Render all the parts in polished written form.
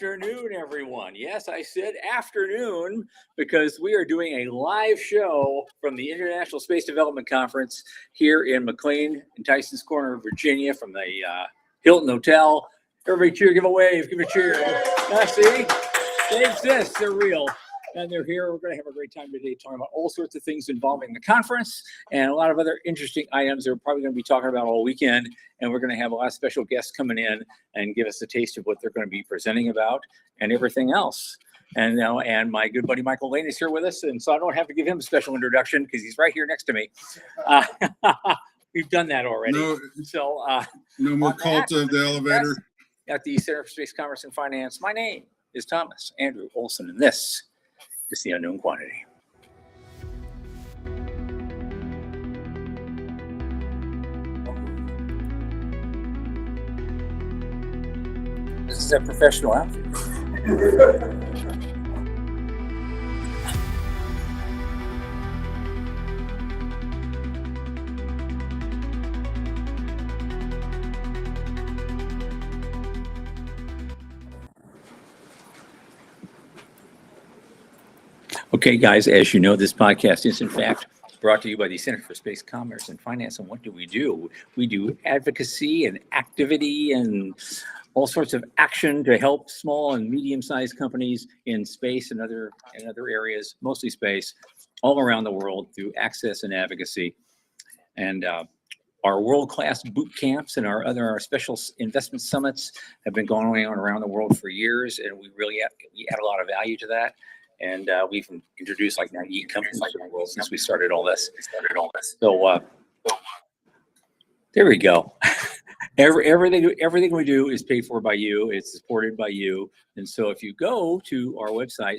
afternoon, everyone. Yes, I said afternoon because we are doing a live show from the International Space Development Conference here in McLean in Tyson's Corner, Virginia, from the Hilton Hotel. Everybody cheer, give a wave, give a cheer. See, they exist, they're real. And they're here. We're going to have a great time today talking about all sorts of things involving the conference and a lot of other interesting items that we're probably going to be talking about all weekend. And we're going to have a lot of special guests coming in and give us a taste of what they're going to be presenting about and everything else. And now, and my good buddy Michael Lane is here with us, and so I don't have to give him a special introduction because he's right here next to me. We've done that already. No more cult of the elevator. At the Center for Space Commerce and Finance, my name is Thomas Andrew Olson, and this is the unknown quantity. This is a professional outfit. Okay, guys, as you know, this podcast is in fact brought to you by the Center for Space Commerce and Finance. And what do? We do advocacy and activity and all sorts of action to help small and medium-sized companies in space and other areas, mostly space, all around the world through access and advocacy. And our world-class boot camps and our special investment summits have been going on around the world for years, and we add a lot of value to that. And we've introduced like 98 companies in the world since we started all this. So there we go. Everything we do is paid for by you. It's supported by you. And so if you go to our website,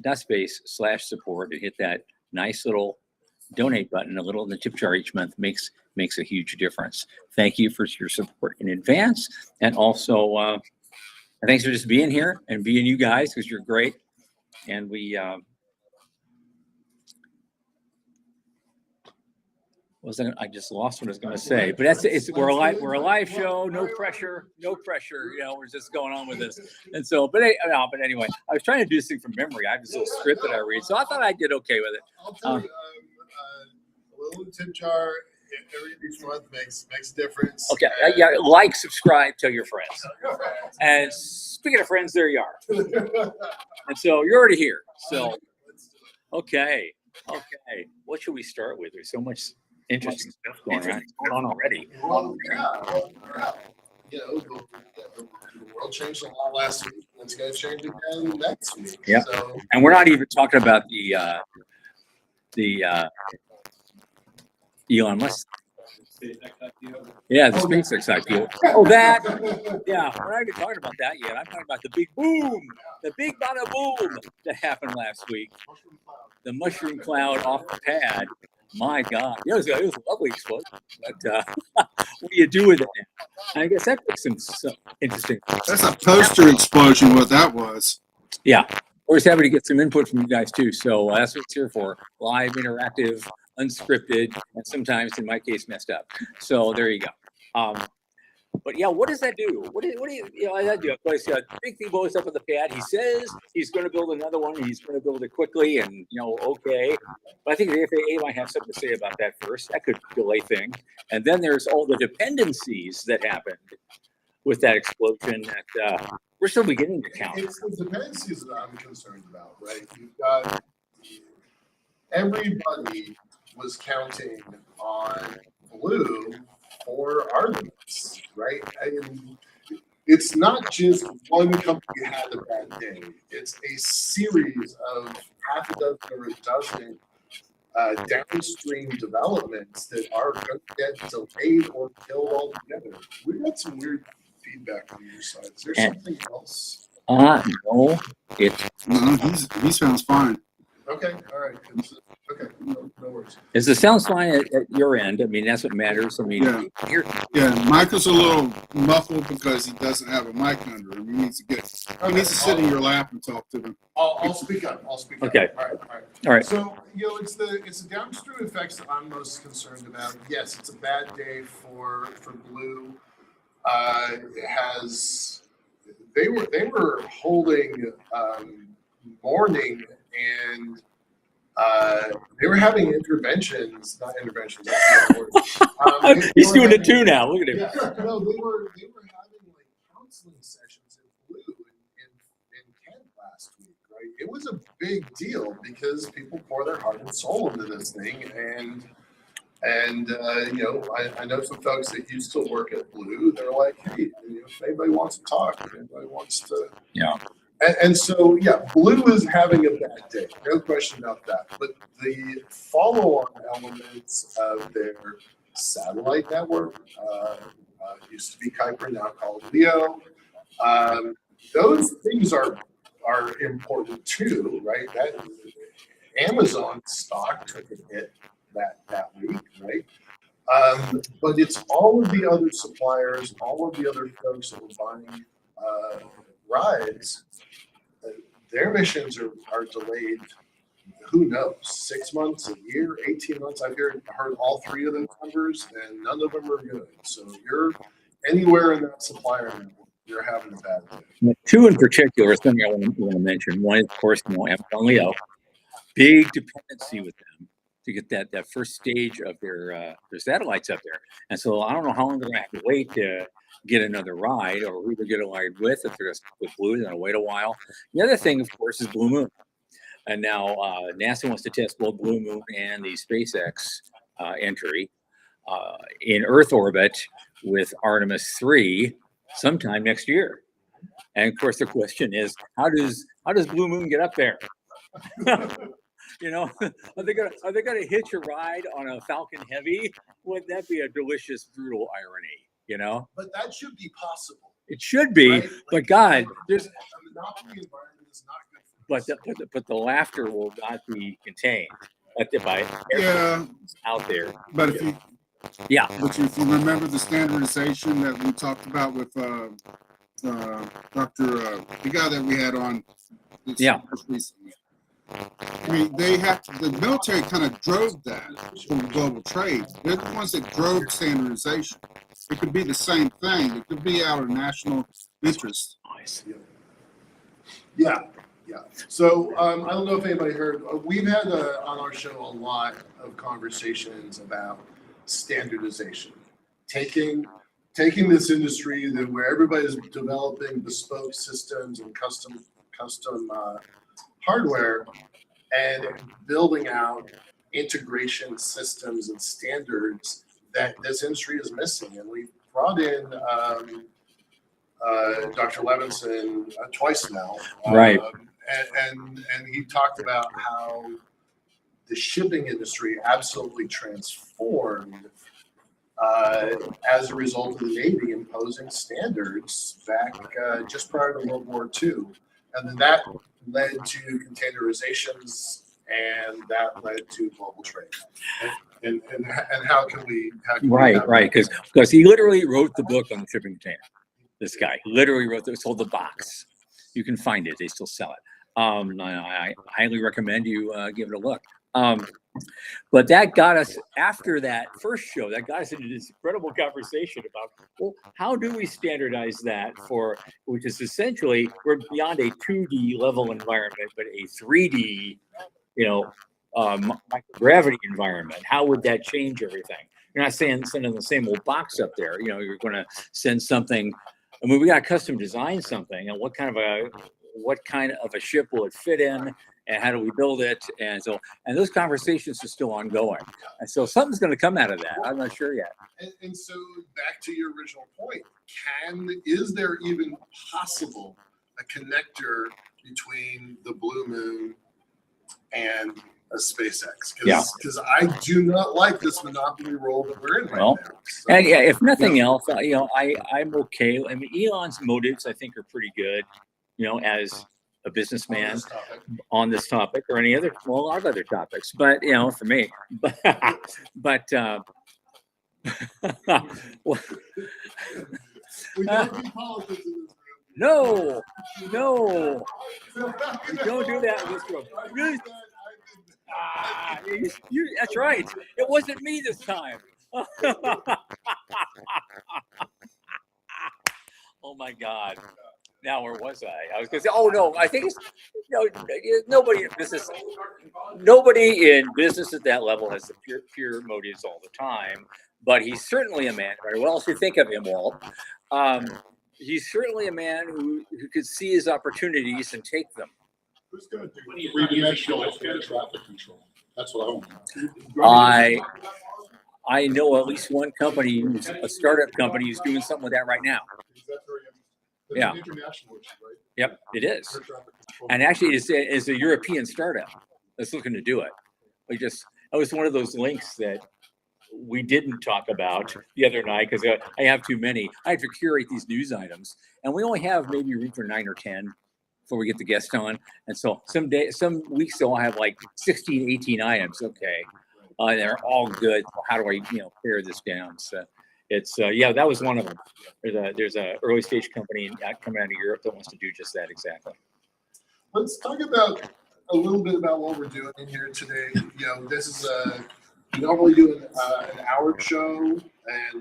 cscf.space/support, and hit that nice little donate button, a little in the tip jar each month makes a huge difference. Thank you for your support in advance. And also, thanks for just being here and being you guys, because you're great. And we I just lost what I was going to say, but we're a live show, no pressure. We're just going on with this. And so, but anyway, I was trying to do this thing from memory. I have this little script that I read, so I thought I did okay with it. I'll tell you, a little tip jar each month makes a difference. Okay, like, subscribe, tell your friends. And speaking of friends, there you are. And so you're already here. So, okay. What should we start with? There's so much interesting stuff going on already. The world changed a lot last week. It's going to change again next week. Yeah. So, and we're not even talking about the Elon Musk. Yeah, the SpaceX IPO. Oh, that. Yeah, we're not even talking about that yet. I'm talking about the big boom, the big bada boom that happened last week. The mushroom cloud off the pad. My God, it was a lovely explosion. But what do you do with it now? I guess that makes some interesting. That's a poster explosion. What that was. Yeah, we're just happy to get some input from you guys too. So that's what it's here for: live, interactive, unscripted, and sometimes, in my case, messed up. So there you go. But yeah, what does that do? What do you that do? Of course, big thing blows up on the pad. He says he's going to build another one, and he's going to build it quickly, and okay. But I think the FAA might have something to say about that first. That could delay things. And then there's all the dependencies that happened with that explosion that we're still beginning to count. It's the dependencies that I'm concerned about, right? You've got everybody was counting on Blue for Artemis, right? And it's not just one company had a bad day. It's a series of half a dozen or a dozen downstream developments that are going to get delayed or killed altogether. We got some weird feedback on your side. Is there something else? No, he sounds fine. Okay, all right. Okay, no worries. It sounds fine at your end. I mean, that's what matters. I mean, yeah. Michael's a little muffled because he doesn't have a mic under him. He needs to sit in your lap and talk to them. I'll speak up. Okay. All right. So it's the downstream effects that I'm most concerned about. Yes, it's a bad day for Blue. It has they were holding mourning, and they were having interventions, not interventions. That's not the word. He's doing it too now. Look at him. Yeah, no, they were having like counseling sessions in Blue in Kent last week, right? It was a big deal because people pour their heart and soul into this thing, and you know, I know some folks that used to work at Blue. They're like, hey, you know, if anybody wants to talk, if anybody wants to, Yeah. and so yeah, Blue is having a bad day, no question about that. But the follow-on elements of their satellite network used to be Kuiper, now called Leo. Those things are important too, right? That Amazon stock took a hit that week, right? But it's all of the other suppliers, all of the other folks that were buying rides. Their missions are delayed. Who knows? 6 months, a year, 18 months. I've heard all three of those numbers, and none of them are good. So you're anywhere in that supplier network, you're having a bad day. Two in particular, something I want to mention. One, of course, Amazon Leo, big dependency with them to get that first stage of their satellites up there. And so I don't know how long they're going to have to wait to get another ride, or who to get a ride with. If they're with Blue, they're going to wait a while. The other thing, of course, is Blue Moon. And now NASA wants to test both Blue Moon and the SpaceX entry in Earth orbit with Artemis 3 sometime next year. And of course, the question is, how does Blue Moon get up there? You know, are they gonna hitch a ride on a Falcon Heavy? Wouldn't that be a delicious, brutal irony? You know, But that should be possible. it should be. Right? But God, there's a monopoly environment is not good. but the laughter will not be contained by Yeah, out there. but if you remember the standardization that we talked about with Dr. The guy that we had on just recently. I mean, the military kind of drove that from global trade. They're the ones that drove standardization. It could be the same thing. It could be out of national interest. Yeah. So I don't know if anybody heard. We've had on our show a lot of conversations about standardization, taking this industry where everybody's developing bespoke systems and custom hardware, and building out integration systems and standards that this industry is missing. And we've brought in Dr. Levinson twice now, Right. And he talked about how the shipping industry absolutely transformed as a result of the Navy imposing standards back just prior to World War II. And then that led to containerizations, and that led to global trade. And how can we Right, because he literally wrote the book on the shipping container. This guy literally sold the box. You can find it; they still sell it. I highly recommend you give it a look. But that got us, after that first show, that got us into this incredible conversation about, well, how do we standardize that which is essentially, we're beyond a 2D level environment, but a 3D, microgravity environment. How would that change everything? You're not sending the same old box up there. You're going to send something. I mean, we got to custom design something, and what kind of a ship will it fit in, and how do we build it? And those conversations are still ongoing. And so something's going to come out of that. I'm not sure yet. And so back to your original point, is there even possible a connector between the Blue Moon and a SpaceX? Because I do not like this monopoly role that we're in right now. So, and if nothing else, I'm okay. I mean, Elon's motives, I think, are pretty good, as a businessman on this topic or any other, a lot of other topics, but for me, but we don't do politics in this room. no, we don't do that in this room. That's right. It wasn't me this time. Oh my God. Now, where was I? I was going to say, oh no, I think it's nobody in business at that level has the pure motives all the time. But he's certainly a man. Right? What else do you think of him, Walt? He's certainly a man who could see his opportunities and take them. Who's going to do three-dimensional air traffic control? That's what I want. I know at least one company, a startup company, who's doing something with that right now. Yeah. International issue, right? Yep, it is. And actually, it's a European startup that's looking to do it. That was one of those links that we didn't talk about the other night because I have too many. I have to curate these news items, and we only have maybe room for 9 or 10 before we get the guest on. And so some weeks I'll have like 16, 18 items. Okay, they're all good. So how do I pare this down? So it's that was one of them. There's a early stage company coming out of Europe that wants to do just that exactly. Let's talk about a little bit about what we're doing here today. This is we normally do an hour show, and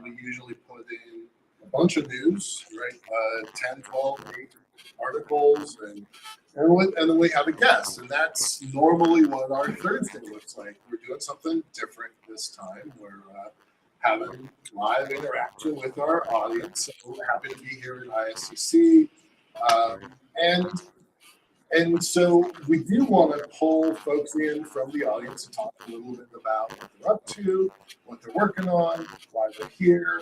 we usually put in a bunch of news, right? 10, 12, 8 articles, and then we have a guest, and that's normally what our Thursday looks like. We're doing something different this time. We're having live interaction with our audience. So we're happy to be here at ISDC, and so we do want to pull folks in from the audience to talk a little bit about what they're up to, what they're working on, why they're here.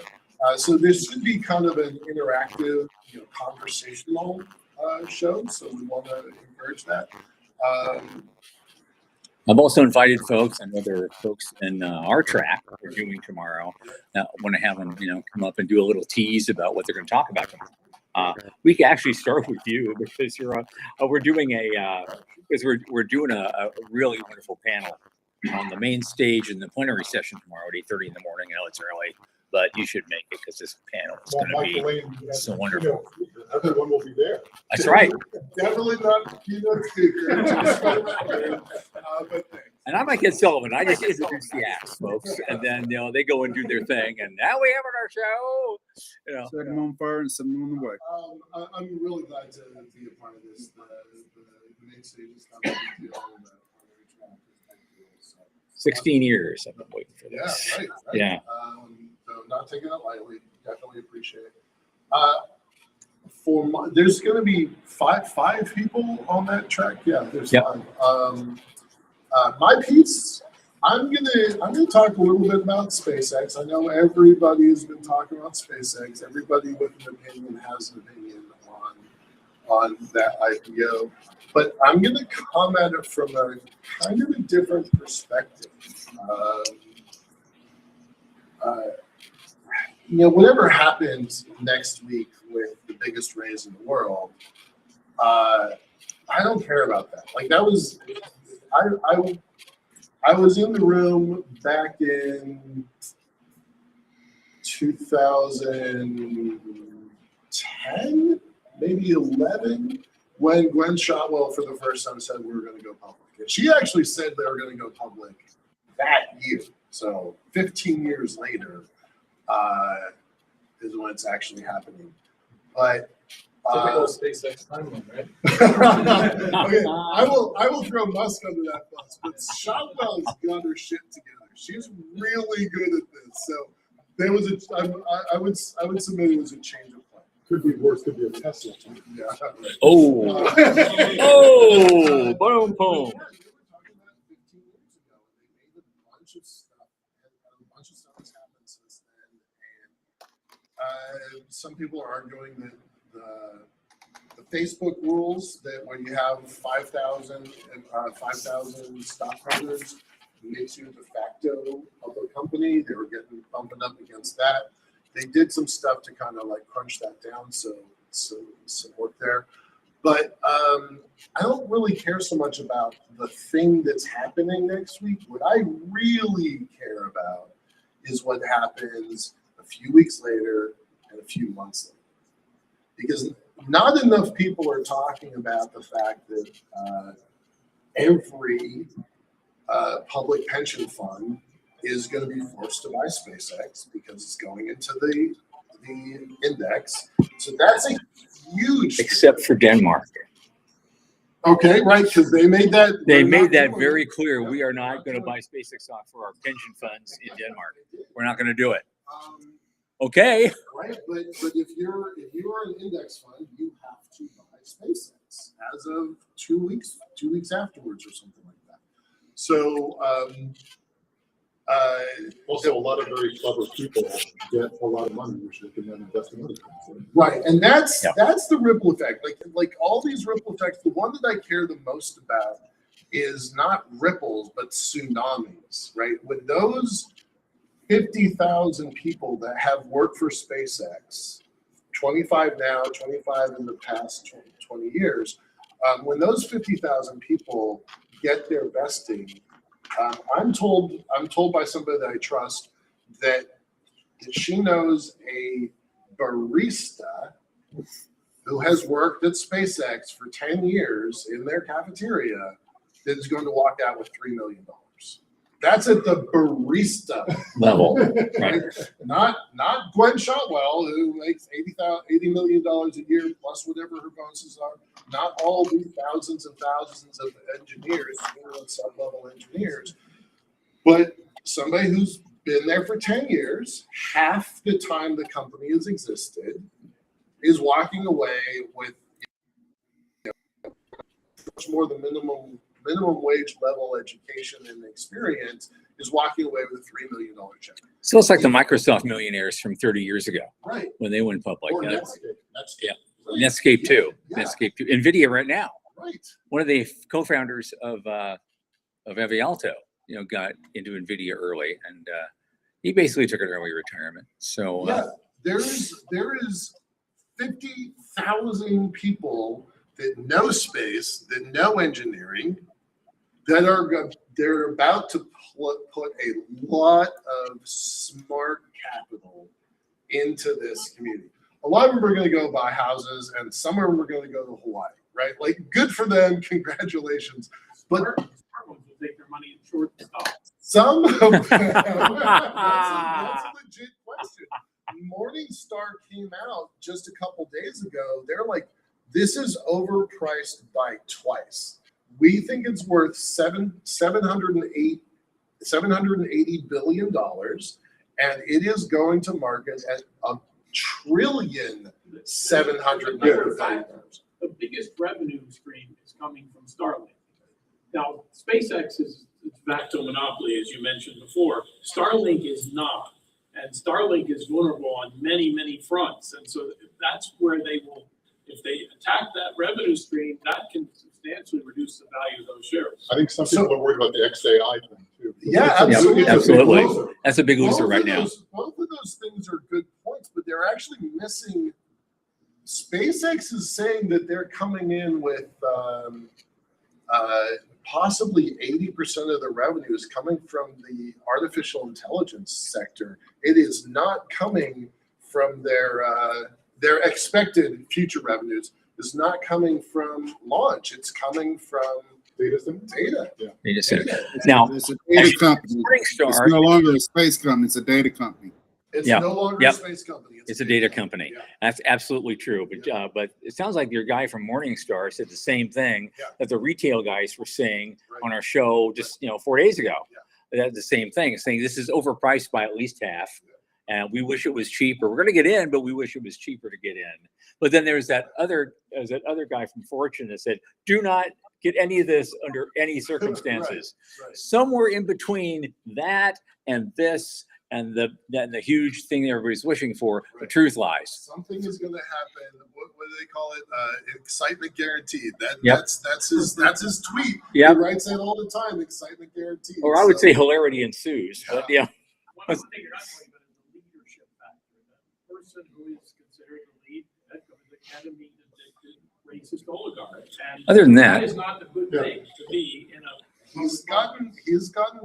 So this should be kind of an interactive, conversational show. So we want to encourage that. I've also invited folks. I know there are folks in our track we're doing tomorrow that want to have them, come up and do a little tease about what they're going to talk about tomorrow. We can actually start with you because we're doing a really wonderful panel on the main stage in the plenary session tomorrow at 8:30 in the morning. I know it's early, but you should make it because this panel is going to be so wonderful. Everyone will be there. That's right. Definitely not keynote speaker. But and I'm Mike Sullivan. I just introduce the acts, folks, and then they go and do their thing, and now we have on our show. Set them on fire and send them on the way. I'm really glad to be a part of this. The main stage is not a big deal. 16 years I've been waiting for this. Yeah, right. Yeah. So not taking it lightly. Definitely appreciate it. There's going to be five people on that track. Yeah, there's 5. My piece, I'm gonna talk a little bit about SpaceX. I know everybody has been talking about SpaceX. Everybody with an opinion has an opinion on that IPO, but I'm gonna come at it from a kind of a different perspective. Whatever happens next week with the biggest raise in the world, I don't care about that. Like that was, I was in the room back in 2010, maybe 11, when Gwen Shotwell for the first time said we were going to go public. And she actually said they were going to go public that year. So 15 years later is when it's actually happening. But typical SpaceX timeline, right? Okay, I will throw Musk under that bus, but Shotwell's got her shit together. She's really good at this. So there was I would submit it was a change of plan. Could be worse. Could be a Tesla. Yeah. Right. Oh, boom, boom. Some people are arguing that the Facebook rules that when you have 5,000 stockholders makes you de facto of a company. They were getting bumping up against that. They did some stuff to kind of like crunch that down, so support there. But I don't really care so much about the thing that's happening next week. What I really care about is what happens a few weeks later and a few months later. Because not enough people are talking about the fact that every public pension fund is going to be forced to buy SpaceX because it's going into the the index. So that's a huge. Except for Denmark. Okay, right, because they made that. They we're made not that doing very it. clear. Yep, We are we're not going to doing buy SpaceX stock for our pension funds in Denmark. We're not going to do it. Um, Okay. right, but if you're an index fund, you have to buy SpaceX as of 2 weeks afterwards or something like that. So Also, a lot of very clever people get a lot of money, which they can then invest in other things. right, and that's Yeah. the ripple effect. Like all these ripple effects, the one that I care the most about is not ripples but tsunamis. Right, when those 50,000 people that have worked for SpaceX, 25 now, 25 in the past 20 years, when those 50,000 people get their vesting, I'm told by somebody that I trust that she knows a barista who has worked at SpaceX for 10 years in their cafeteria that is going to walk out with $3 million. That's at the barista Level. Right. Not Gwen Shotwell, who makes $80 million a year plus whatever her bonuses are. Not all these thousands and thousands of engineers, sub-level engineers, but somebody who's been there for 10 years, half the time the company has existed, is walking away with much more than minimum wage level education and experience, is walking away with a $3 million check. So it's like the Microsoft millionaires from 30 years ago Right. when they went public. Or Yeah. Netscape. Yeah. Right. Netscape too. Yeah. Netscape too. NVIDIA right now. Right. One of the co-founders of Avialto, got into NVIDIA early, and he basically took an early retirement. So Yeah. There is 50,000 people that know space, that know engineering, that they're about to put a lot of smart capital into this community. A lot of them are going to go buy houses, and some of them are going to go to Hawaii, right? Like, good for them, congratulations. But will take their money in short stocks. some of them, that's a legit question. Morningstar came out just a couple days ago. They're like, this is overpriced by twice. We think it's worth $780 billion, and it is going to market at $1.7 trillion. The biggest revenue stream is coming from Starlink. Now, SpaceX is back to a monopoly, as you mentioned before. Starlink is not, and Starlink is vulnerable on many, many fronts, and so that's where they will. If they attack that revenue stream, that can substantially reduce the value of those shares. I think some people are worried about the XAI thing too. Yeah, It's a- absolutely. it's a big Absolutely. loser. that's a big loser right now. Both of those things are good points, but they're actually missing. SpaceX is saying that they're coming in with possibly 80% of the revenue is coming from the artificial intelligence sector. It is not coming from their expected future revenues. Is not coming from launch. It's coming from Data center? data. They just said it. Now, It's a data company. It's Morningstar, no longer a space company. It's a data company. It's Yeah. no longer Yep. a space company. it's a data company. Yeah. That's absolutely true. But it sounds like your guy from Morningstar said the same thing Yeah. that the retail guys were saying Right. on our show just 4 days ago. That's the same thing, saying this is overpriced by at least half, and we wish it was cheaper. We're going to get in, but we wish it was cheaper to get in. But then there's that other guy from Fortune that said, do not get any of this under any circumstances. Right. Somewhere in between that and this and the huge thing that everybody's wishing for, the Right. truth lies. Something is going to happen. What do they call it? Excitement guaranteed. Yep. That's his tweet. Yep. He writes that all the time. Excitement guaranteed. Or I would So- say hilarity ensues. But yeah, One thing you're not talking about is the leadership factor. The person who is considered the lead, that can be addicted racist oligarch. And other than that, is not a good thing to be in a. He's gotten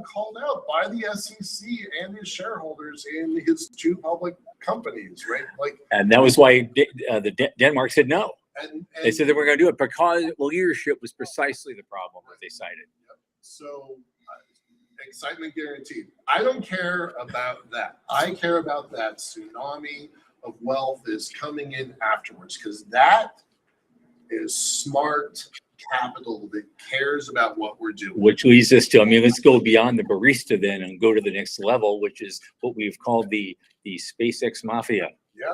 called out by the SEC and his shareholders in his two public companies, right? Like, and that was why Denmark said no. and They said they were going to do it because leadership was precisely the problem that they cited. so excitement guaranteed. I don't care about that. I care about that tsunami of wealth is coming in afterwards, because that is smart capital that cares about what we're doing. Which leads us to, I mean, let's go beyond the barista then and go to the next level, which is what we've called the SpaceX mafia. Yeah,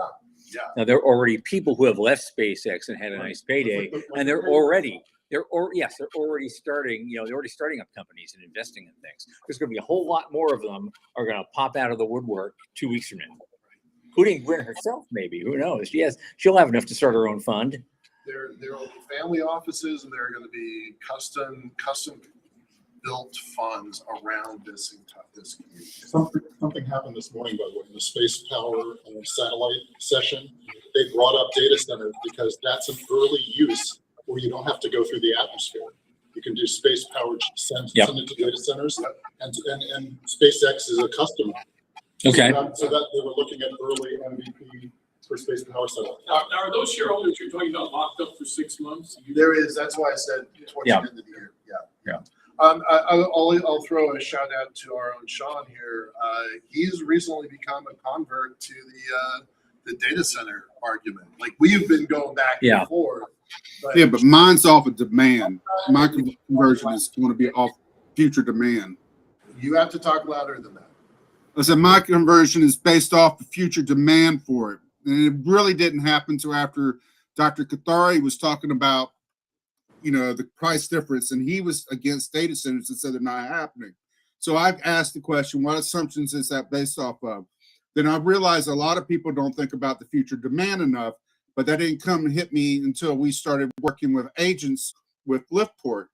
yeah. Now, there are already people who have left SpaceX and had a nice payday, and they're already starting, they're already starting up companies and investing in things. There's going to be a whole lot more of them are going to pop out of the woodwork 2 weeks from now, including Gwen herself, maybe. Who knows? She'll have enough to start her own fund. There will be family offices, and there are going to be custom built funds around this community. Something happened this morning, by the way, in the space power and satellite session. They brought up data centers because that's an early use where you don't have to go through the atmosphere. You can do space powered send it to data centers, and SpaceX is a customer. Okay. So that they were looking at early MVP for space power satellite. Now, are those shareholders you're talking about locked up for 6 months? There is. That's why I said towards the end of the year. Yeah. Yeah. I'll throw a shout out to our own Sean here. He's recently become a convert to the data center argument. Like, we have been going back and forth. But mine's off of demand. My conversion is going to be off future demand. You have to talk louder than that. I said my conversion is based off the future demand for it. And it really didn't happen until after Dr. Kathari was talking about, the price difference, and he was against data centers and said they're not happening. So I've asked the question, what assumptions is that based off of? Then I realized a lot of people don't think about the future demand enough, but that didn't come and hit me until we started working with agents with Liftport.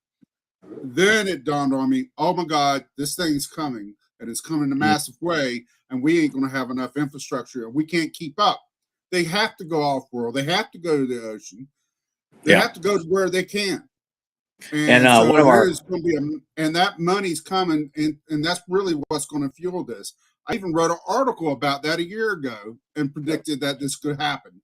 Then it dawned on me, oh my God, this thing's coming, and it's coming in a massive way, and we ain't going to have enough infrastructure, and we can't keep up. They have to go off-world. They have to go to the ocean. They have to go to where they can. And so one of our going to be and that money's coming, and that's really what's going to fuel this. I even wrote an article about that a year ago and predicted that this could happen.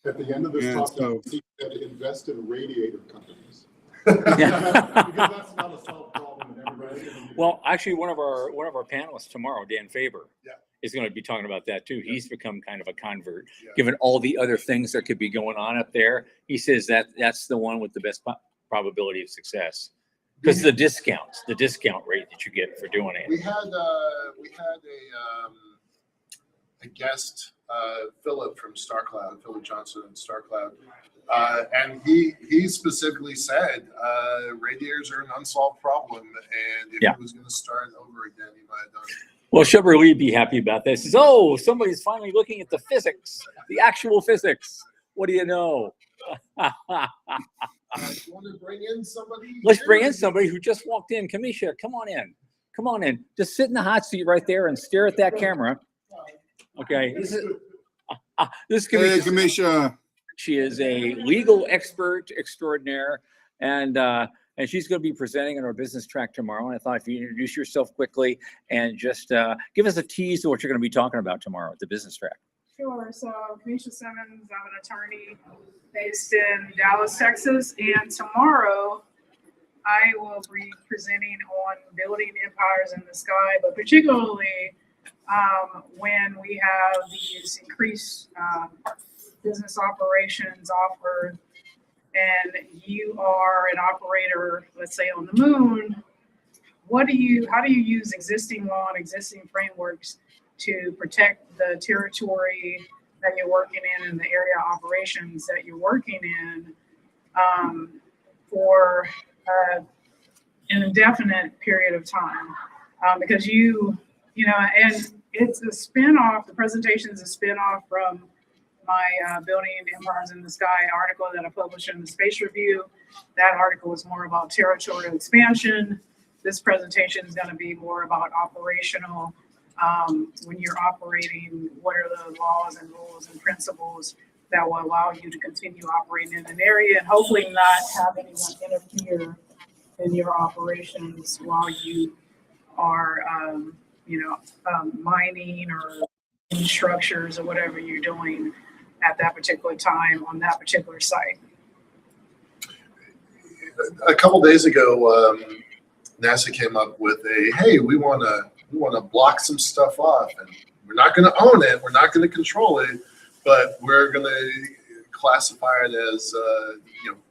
At the end of this talk, so, you said invest in radiator companies. Yeah. Because that's not a solved problem in everybody. Well, actually, one of our panelists tomorrow, Dan Faber, Yeah. is going to be talking about that too. He's become kind of a convert, given all the other things that could be going on up there. He says that's the one with the best probability of success because the discount rate that you get for doing it. We had a guest, Philip from Philip Johnson and StarCloud, and he specifically said radiators are an unsolved problem, and if he was going to start over again, he might have done it. Well, Shubber Lee'd be happy about this. He says, oh, somebody's finally looking at the physics, the actual physics. What do you know? You want to bring in somebody? Let's bring in somebody who just walked in. Kamisha, come on in. Come on in. Just sit in the hot seat right there and stare at that camera. Okay. This is Kamisha. She is a legal expert extraordinaire, and she's going to be presenting in our business track tomorrow. And I thought if you introduce yourself quickly and just give us a tease to what you're going to be talking about tomorrow at the business track. Sure. So, Kamisha Simmons, I'm an attorney based in Dallas, Texas, and tomorrow I will be presenting on building empires in the sky, but particularly when we have these increased business operations offered, and you are an operator, let's say on the moon. How do you use existing law and existing frameworks to protect the territory that you're working in and the area of operations that you're working in for an indefinite period of time? Because and it's a spinoff, the presentation is a spinoff from my Building Empires in the Sky article that I published in the Space Review. That article was more about territorial expansion. This presentation is going to be more about operational. When you're operating, what are the laws and rules and principles that will allow you to continue operating in an area and hopefully not have anyone interfere in your operations while you are, mining or in structures or whatever you're doing at that particular time on that particular site. A couple days ago, NASA came up with hey, we want to block some stuff off, and we're not going to own it, we're not going to control it, but we're going to classify it as,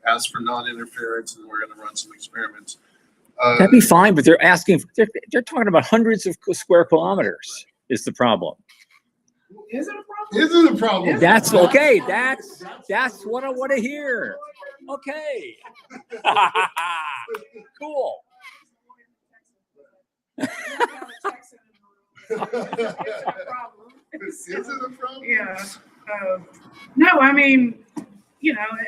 ask for non-interference, and we're going to run some experiments. That'd be fine, but they're they're talking about hundreds of square kilometers is the problem. Is it a problem? Is it a problem? That's okay. That's what I want to hear. Okay. Cool. Is it a problem? Yeah. No, I mean,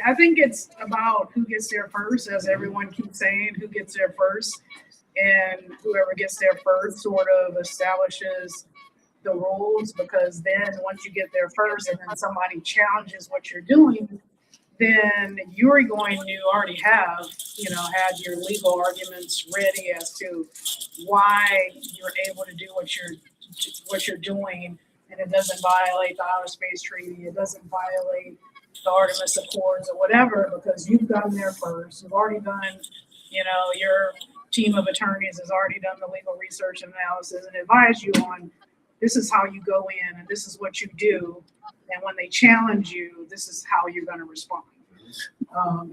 I think it's about who gets there first, as everyone keeps saying, who gets there first. And whoever gets there first sort of establishes the rules, because then once you get there first and then somebody challenges what you're doing, then you're going to already have, had your legal arguments ready as to why you're able to do what you're doing, and it doesn't violate the Outer Space Treaty, it doesn't violate the Artemis Accords or whatever, because you've gotten there first. You've already done, your team of attorneys has already done the legal research and analysis and advised you on this is how you go in and this is what you do. And when they challenge you, this is how you're going to respond.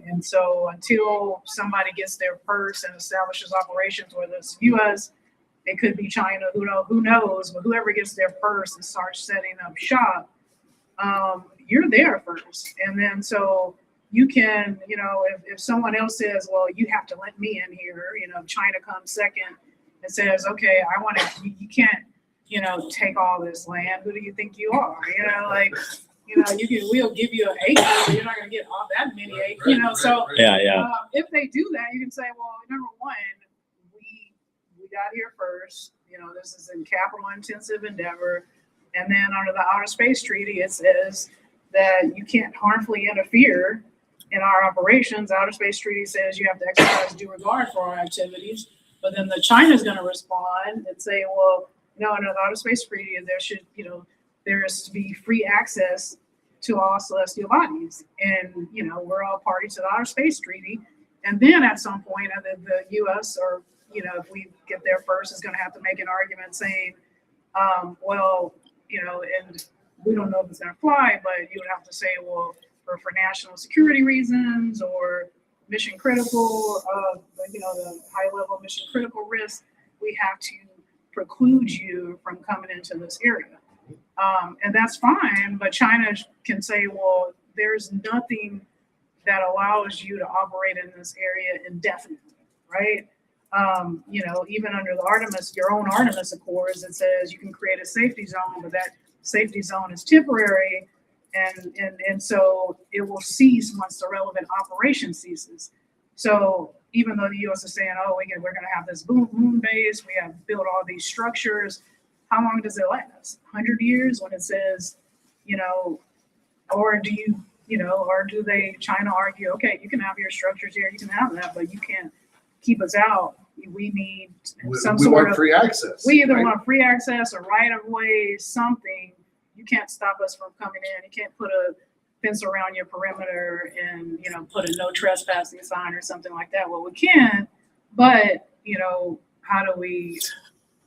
And so until somebody gets there first and establishes operations, whether it's US, it could be China, who knows, but whoever gets there first and starts setting up shop, you're there first. And then so you can, if someone else says, well, you have to let me in here, China comes second and says, okay, you can't, take all this land. Who do you think you are? We'll give you an acre, but you're not going to get all that many acres, So if they do that, you can say, well, number one, we got here first. This is a capital intensive endeavor. And then under the Outer Space Treaty, it says that you can't harmfully interfere in our operations. Outer Space Treaty says you have to exercise due regard for our activities. But then China's going to respond and say, well, under the Outer Space Treaty, there is to be free access to all celestial bodies. And, we're all parties to the Outer Space Treaty. And then at some point, either the US or, if we get there first, is going to have to make an argument saying, and we don't know if it's going to fly, but you would have to say, well, for national security reasons or mission critical, the high level mission critical risk, we have to preclude you from coming into this area. And that's fine, but China can say, well, there's nothing that allows you to operate in this area indefinitely, right? Even under the your own Artemis Accords, it says you can create a safety zone, but that safety zone is temporary, and so it will cease once the relevant operation ceases. So even though the U.S. is saying, oh, we're going to have this moon base, we have built all these structures, how long does it last? 100 years when it says, or do China argue, okay, you can have your structures here, you can have that, but you can't keep us out. We need free access. We either want free access or right of way, something. You can't stop us from coming in. You can't put a fence around your perimeter and, put a no trespassing sign or something like that. Well, we can, but, how do we,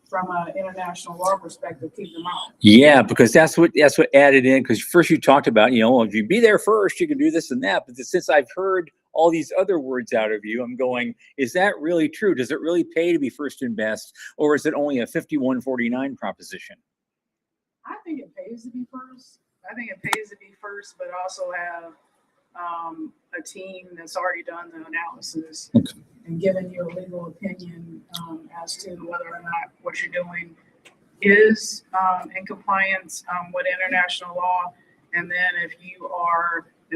from an international law perspective, keep them out? Yeah, because that's what added in. Because first you talked about, if you be there first, you can do this and that. But since I've heard all these other words out of you, I'm going, is that really true? Does it really pay to be first and best, or is it only a 51-49 proposition? I think it pays to be first. I think it pays to be first, but also have a team that's already done the analysis and given you a legal opinion as to whether or not what you're doing is in compliance with international law. And then if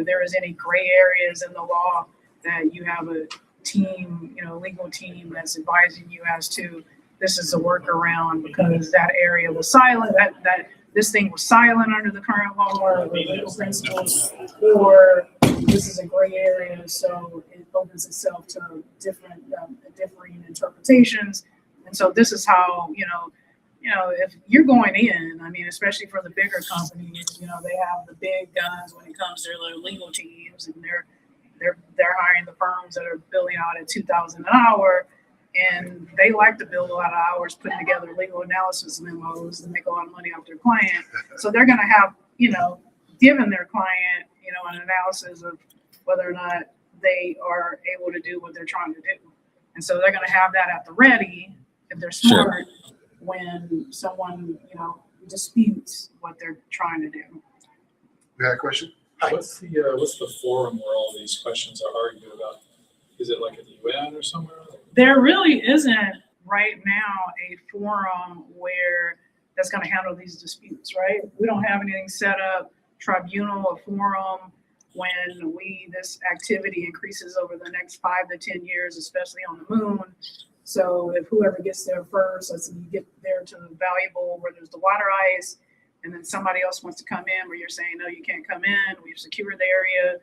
there is any gray areas in the law, that you have a team, legal team that's advising you as to this is a workaround because that area was silent, that this thing was silent under the current law or the legal principles, or this is a gray area, so it opens itself to differing interpretations. And so this is how, if you're going in, especially for the bigger companies, they have the big guns when it comes to their legal teams, and they're hiring the firms that are billing out at $2,000 an hour, and they like to bill a lot of hours putting together legal analysis memos to make a lot of money off their client. So they're going to have, given their client, an analysis of whether or not they are able to do what they're trying to do. And so they're going to have that at the ready if they're Sure. smart when someone, disputes what they're trying to do. You had a question? Hi. What's the forum where all these questions are argued about? Is it like at the UN or somewhere? There really isn't right now a forum where that's going to handle these disputes, right? We don't have anything set up, tribunal or forum, when this activity increases over the next 5 to 10 years, especially on the moon. So if whoever gets there first, let's say you get there to the valuable where there's the water ice, and then somebody else wants to come in where you're saying, no, you can't come in, we've secured the area,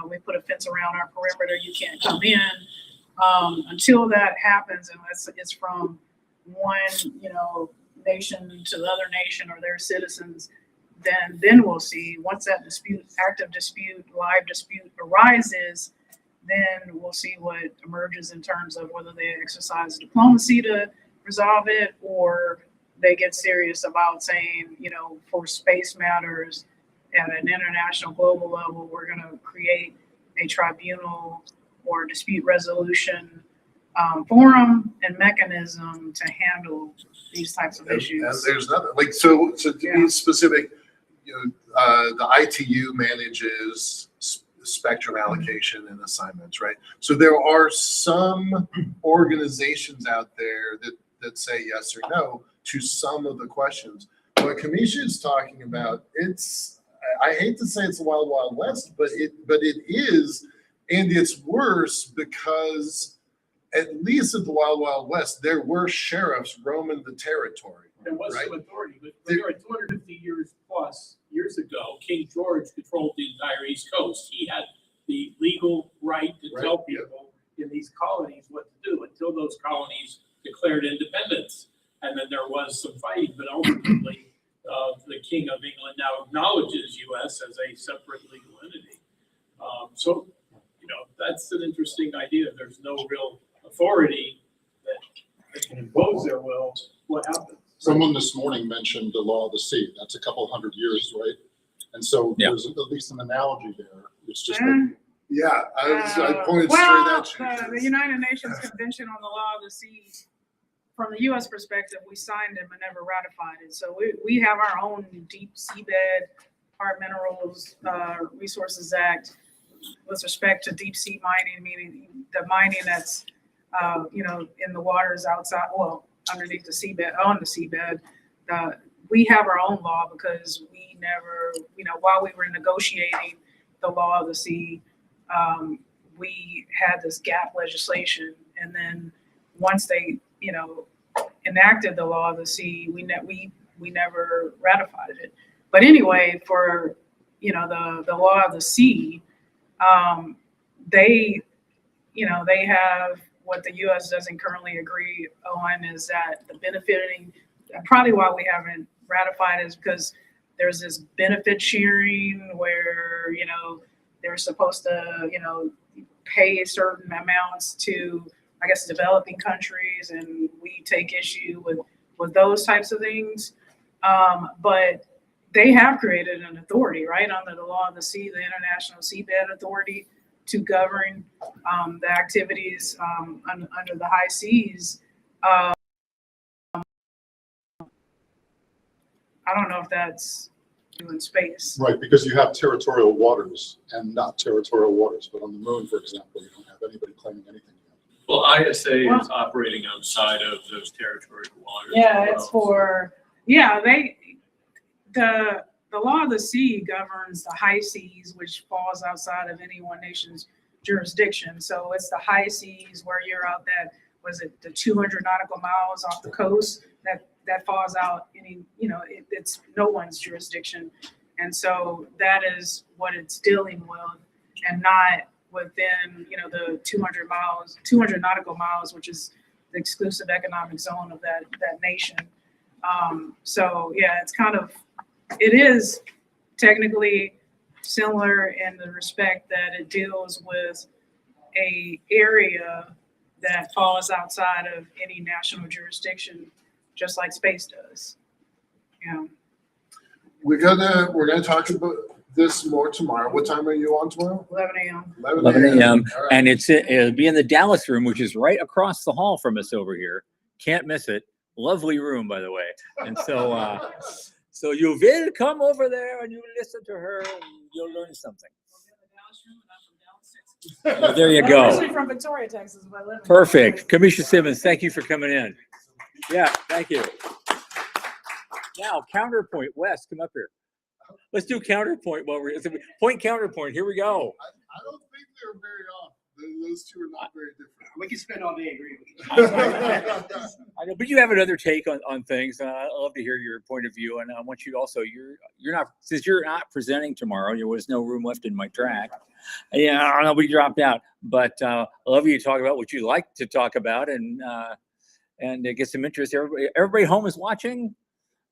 we put a fence around our perimeter, you can't come in. Until that happens, unless it's from one, nation to the other nation or their citizens, then we'll see. Once that active dispute, live dispute arises, then we'll see what emerges in terms of whether they exercise diplomacy to resolve it, or they get serious about saying, for space matters at an international global level, we're going to create a tribunal or dispute resolution forum and mechanism to handle these types of issues. And there's nothing so to be specific, the ITU manages spectrum allocation and assignments, right? So there are some organizations out there that say yes or no to some of the questions. What Kamisha is talking about, I hate to say it's the wild, wild west, but it is, and it's worse because at least at the wild, wild west, there were sheriffs roaming the territory. There was right? some authority, but there are 250 years ago, King George controlled the entire East Coast. He had the legal right to tell people in these colonies what to do until those colonies declared independence. And then there was some fighting, but ultimately the King of England now acknowledges U.S. as a separate legal entity. So, that's an interesting idea. There's no real authority that they can impose their will. What happens? Someone this morning mentioned the law of the sea. That's a couple hundred years, right? And so there's at least an analogy there. It's just that Yeah, I pointed Well, straight at you. the United Nations Convention on the Law of the Sea, from the U.S. perspective, we signed it but never ratified it. So we have our own deep seabed, hard minerals resources act with respect to deep sea mining, meaning the mining that's in the waters outside, underneath the seabed, on the seabed. We have our own law because we never, while we were negotiating the law of the sea, we had this gap legislation, and then once they, enacted the law of the sea, we never ratified it. But anyway, for the law of the sea, they have what the U.S. doesn't currently agree on is that the benefiting. Probably why we haven't ratified is because there's this benefit sharing where they're supposed to pay certain amounts to, I guess, developing countries, and we take issue with those types of things. But they have created an authority, right, under the law of the sea, the International Seabed Authority, to govern the activities under the high seas. I don't know if that's in space. right, because you have territorial waters and not territorial waters. But on the moon, for example, you don't have anybody claiming anything. Well, ISA is operating outside of those territorial waters. Yeah, it's for the law of the sea governs the high seas, which falls outside of any one nation's jurisdiction. So it's the high seas where you're out that, was it the 200 nautical miles off the coast that falls out it's no one's jurisdiction. And so that is what it's dealing with, and not within, the 200 nautical miles, which is the exclusive economic zone of that nation. So yeah, it is technically similar in the respect that it deals with a area that falls outside of any national jurisdiction, just like space does. we're gonna talk about this more tomorrow. What time are you on tomorrow? 11 a.m. 11 a.m. All right. And it'll be in the Dallas room, which is right across the hall from us over here. Can't miss it. Lovely room, by the way. And so, so you will come over there and you listen to her and you'll learn something. There you I'm go. actually from Victoria, Texas, but I live in Perfect. Commissioner Simmons, thank you for coming in. Yeah, thank you. Now, counterpoint. Wes, come up here. Let's do counterpoint while we're point counterpoint. Here we go. I don't think they're very off. Those two are not very different. We can spend all day agreeing with each other. I know, but you have another take on things. I'd love to hear your point of view, and I want you also. You're not, since you're not presenting tomorrow. There was no room left in my track. Yeah, I don't know. We dropped out, but I'd love you to talk about what you like to talk about, and get some interest. Everybody home is watching.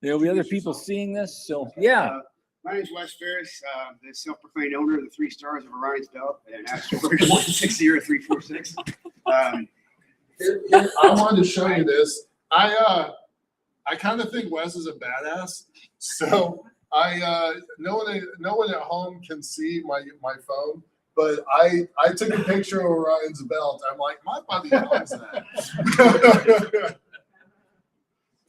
There'll be other people seeing this, so yeah. My name's Wes Ferris, the self-proclaimed owner of the 3 stars of Orion's Belt and asteroid 160346. I wanted to show you this. I kind of think Wes is a badass. So no one at home can see my phone, but I took a picture of Orion's Belt. I'm like, my buddy owns that.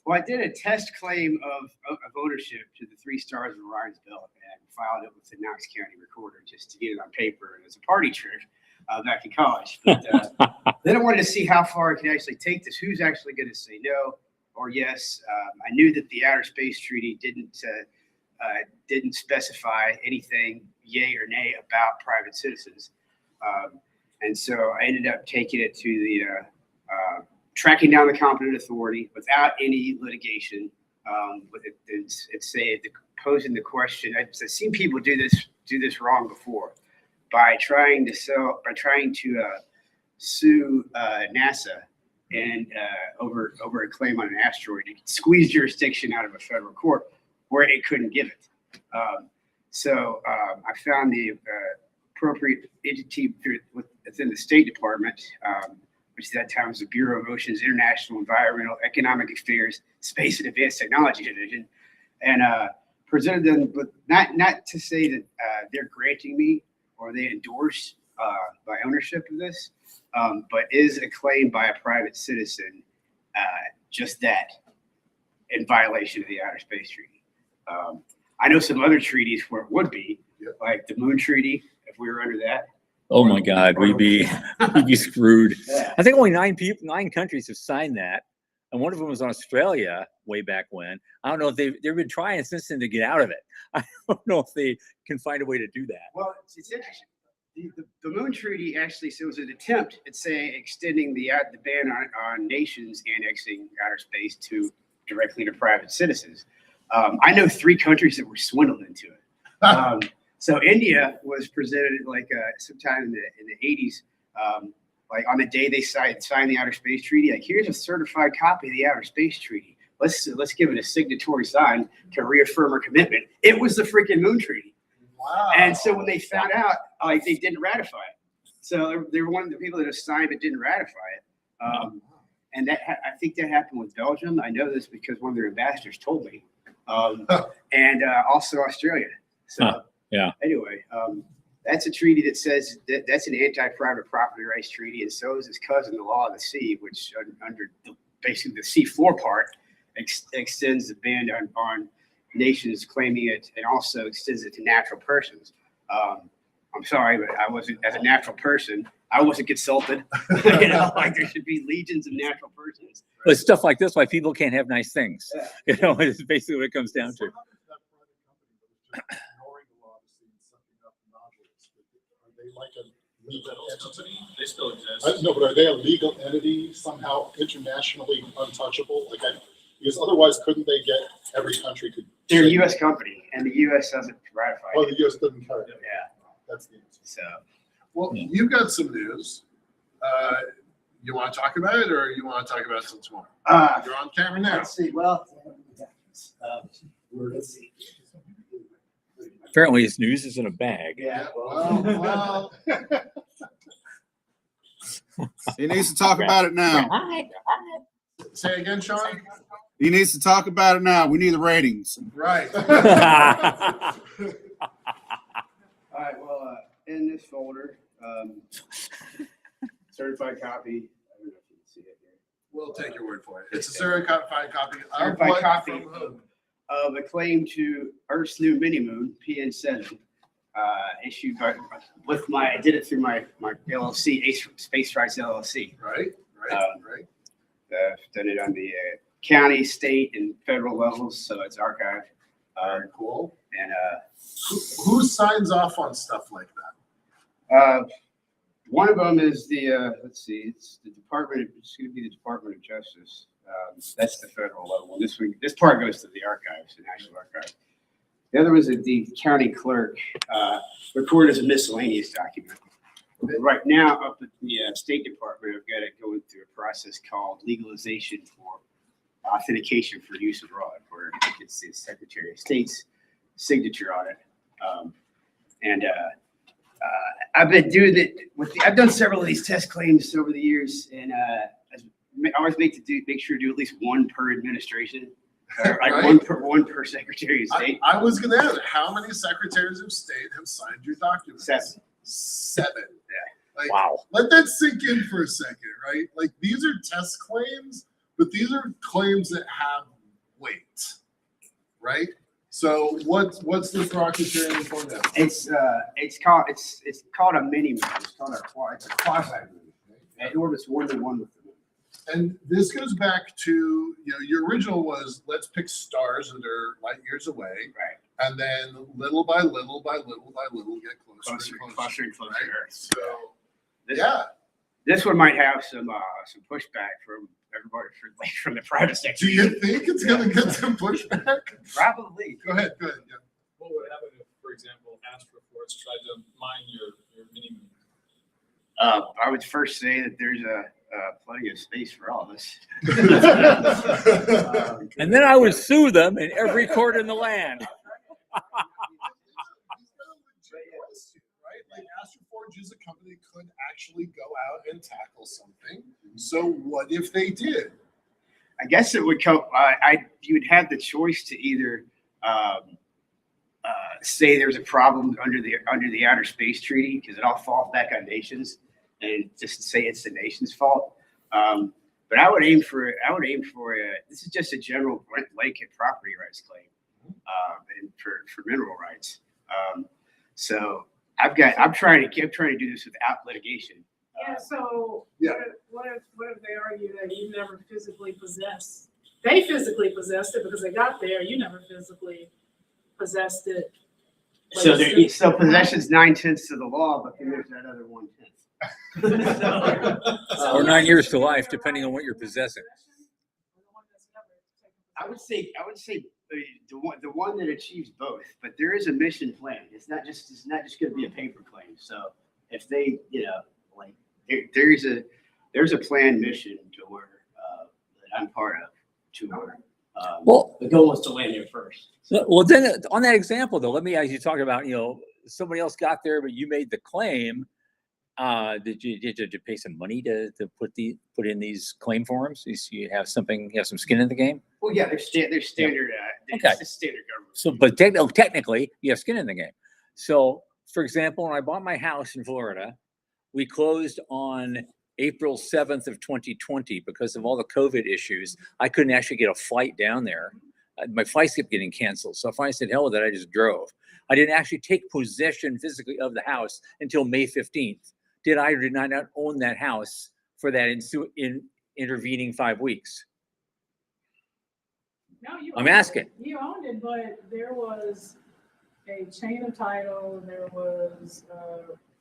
Well, I did a test claim of ownership to the 3 stars of Orion's Belt and filed it with the Knox County Recorder just to get it on paper as a party trick back in college. But then I wanted to see how far I could actually take this. Who's actually going to say no or yes? I knew that the Outer Space Treaty didn't specify anything yay or nay about private citizens, and so I ended up taking it to the tracking down the competent authority without any litigation. Posing the question. I've seen people do this wrong before by trying to sue NASA and over a claim on an asteroid to squeeze jurisdiction out of a federal court where it couldn't give it. So I found the appropriate entity within the State Department, which at that time was the Bureau of Oceans International Environmental Economic Affairs Space and Advanced Technology Division, and presented them with not to say that they're granting me or they endorse my ownership of this, but is a claim by a private citizen just that in violation of the Outer Space Treaty. I know some other treaties where it would be, like the Moon Treaty, if we were under that. Oh my God, we'd be screwed. I think only 9 countries have signed that, and one of them was Australia way back when. I don't know if they've been trying since then to get out of it. I don't know if they can find a way to do that. Well, it's interesting. The Moon Treaty actually was an attempt at extending the ban on nations annexing outer space directly to private citizens. I know 3 countries that were swindled into it. So India was presented sometime in the 80s, like on the day they signed the Outer Space Treaty. Like, here's a certified copy of the Outer Space Treaty. Let's give it a signatory sign to reaffirm our commitment. It was the freaking Moon Treaty. Wow. And so when they found out, they didn't ratify it. So they were one of the people that have signed but didn't ratify it. And I think that happened with Belgium. I know this because one of their ambassadors told me, and also Australia. So. Yeah. Anyway, that's a treaty that says that's an anti-private property rights treaty, and so is its cousin, the Law of the Sea, which under basically the seafloor part extends the ban on nations claiming it, and also extends it to natural persons. I'm sorry, but I wasn't, as a natural person, I wasn't consulted. Like there should be legions of natural persons. But stuff like this, why people can't have nice things. Yeah. It's basically what it comes down to. Like a legal entity? They still exist. No, but are they a legal entity somehow internationally untouchable? Because otherwise, couldn't they get every country could? They're a U.S. company, and the U.S. hasn't ratified Oh, it. the U.S. doesn't carry it. Yeah. That's the answer. So, Well, you've got some news. You want to talk about it, or you want to talk about it until tomorrow? You're on camera now. let's see. Well, let's see. Apparently, his news is in a bag. Yeah. Well, He needs to talk about it now. say again, Sean. He needs to talk about it now. We need the ratings. Right. All right, well, in this folder, certified copy. I don't know if you can see it here. We'll take your word for it. It's a certified copy. Of Certified what copy from whom? of a claim to Earth's new mini moon, PN7, issued by, I did it through my LLC, Space Rights LLC. Right. Right. Done it on the county, state, and federal levels, so it's archived. Very cool. And Who signs off on stuff like that? one of them is the, let's see, it's the Department, it's going to be the Department of Justice. That's the federal level. This part goes to the archives, the National Archives. The other was the county clerk, recorded as a miscellaneous document. Right now, up at the State Department, I've got it going through a process called legalization for authentication for use abroad, where it's the Secretary of State's signature on it. I've been doing it I've done several of these test claims over the years, and I always make sure to do at least one per administration, or like Right. one per Secretary of State. I was going to ask, how many secretaries of state have signed your documents? 7. 7. Yeah. Like, Wow. let that sink in for a second, right? Like, these are test claims, but these are claims that have weight, right? So what's this rocketeering for now? It's called a mini moon. It's called it's a quasi moon. It orbits 1 to 1 with the moon. And this goes back to, your original was, let's pick stars that are light years away. Right. And then little by little by little by little get closer and closer. and closer Right? to Earth. So, This, yeah. This one might have some pushback from everybody from the private sector. Do you think it's going to get some pushback? Probably. Go ahead. Yeah. What would happen if, for example, Astroforce tried to mine your mini moon? I would first say that there's plenty of space for all of us. And then I would sue them in every court in the land. Right? Like Astroforge is a company that could actually go out and tackle something. So what if they did? I guess it would come. You would have the choice to either say there's a problem under the Outer Space Treaty, because it all falls back on nations, and just say it's the nation's fault. But I would aim for this is just a general blanket property rights claim, and for mineral rights. So I'm trying to do this without litigation. Yeah, so Yeah. what if they argue that you never physically possessed? They physically possessed it because they got there. You never physically possessed it. So possession's 9/10 of the law, but then there's that other 1/10. Or 9 years to life, depending on what you're possessing. I would say the one that achieves both, but there is a mission plan. It's not just going to be a paper claim. So if they, there's a planned mission to where that I'm part of, to where Well, the goal is to land there first. well, then on that example, though, let me ask you talk about, somebody else got there, but you made the claim. Did you pay some money to put in these claim forms? You have some skin in the game. Well, yeah, there's standard. Okay. It's standard government. So, but technically, you have skin in the game. So, for example, when I bought my house in Florida, we closed on April 7th of 2020 because of all the COVID issues. I couldn't actually get a flight down there. My flights kept getting canceled. So I said, hell with it, I just drove. I didn't actually take possession physically of the house until May 15th. Did I or did I not own that house for that intervening 5 weeks? No, you I'm owned it. asking. You owned it, but there was a chain of title, there was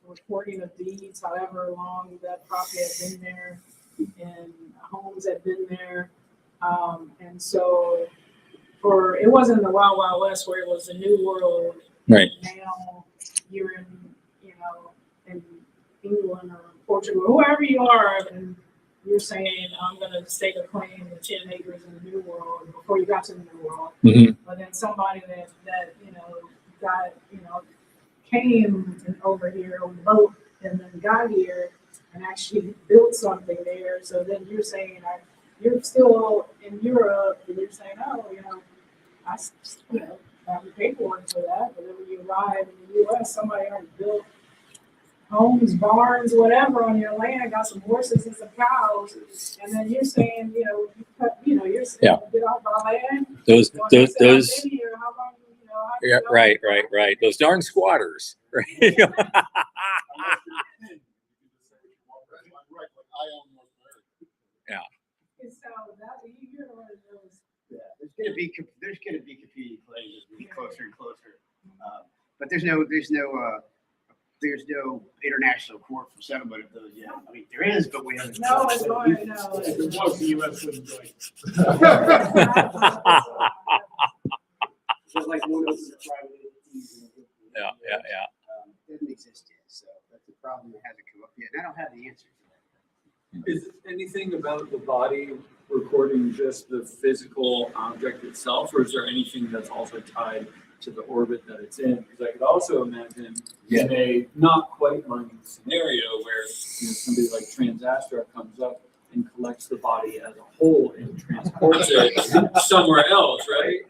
recording of deeds, however long that property had been there, and homes had been there. And so it wasn't the Wild Wild West where it was the New World. Right. Now you're in England or Portugal, whoever you are, and you're saying, I'm going to stake a claim to 10 acres in the New World before you got to the New World. Mm-hmm. But then somebody that came over here on the boat and then got here and actually built something there. So then you're saying, you're still in Europe and you're saying, oh, I have the paperwork for that, but then when you arrive in the US, somebody already built homes, barns, whatever on your land, got some horses and some cows, and then you're saying, you're saying, Yeah. get off our land. Those, Well, they said, those, I've been here, how long, how do yeah, you know? right. Those darn squatters, right? Right, like I own North America. And so that, you're one of those. Yeah, there's gonna be competing claims as we get closer and closer. But there's no international court for settlement of those yet. I mean, there is, but we haven't. No, it's going, no. If it was, the US wouldn't join. Just like one of the private entities. Yeah. Doesn't exist yet, so that's a problem that hasn't come up yet, and I don't have the answer to that. Is anything about the body recording just the physical object itself, or is there anything that's also tied to the orbit that it's in? Because I could also imagine in a not quite mining scenario where somebody like Transastra comes up and collects the body as a whole and transports it somewhere else, right?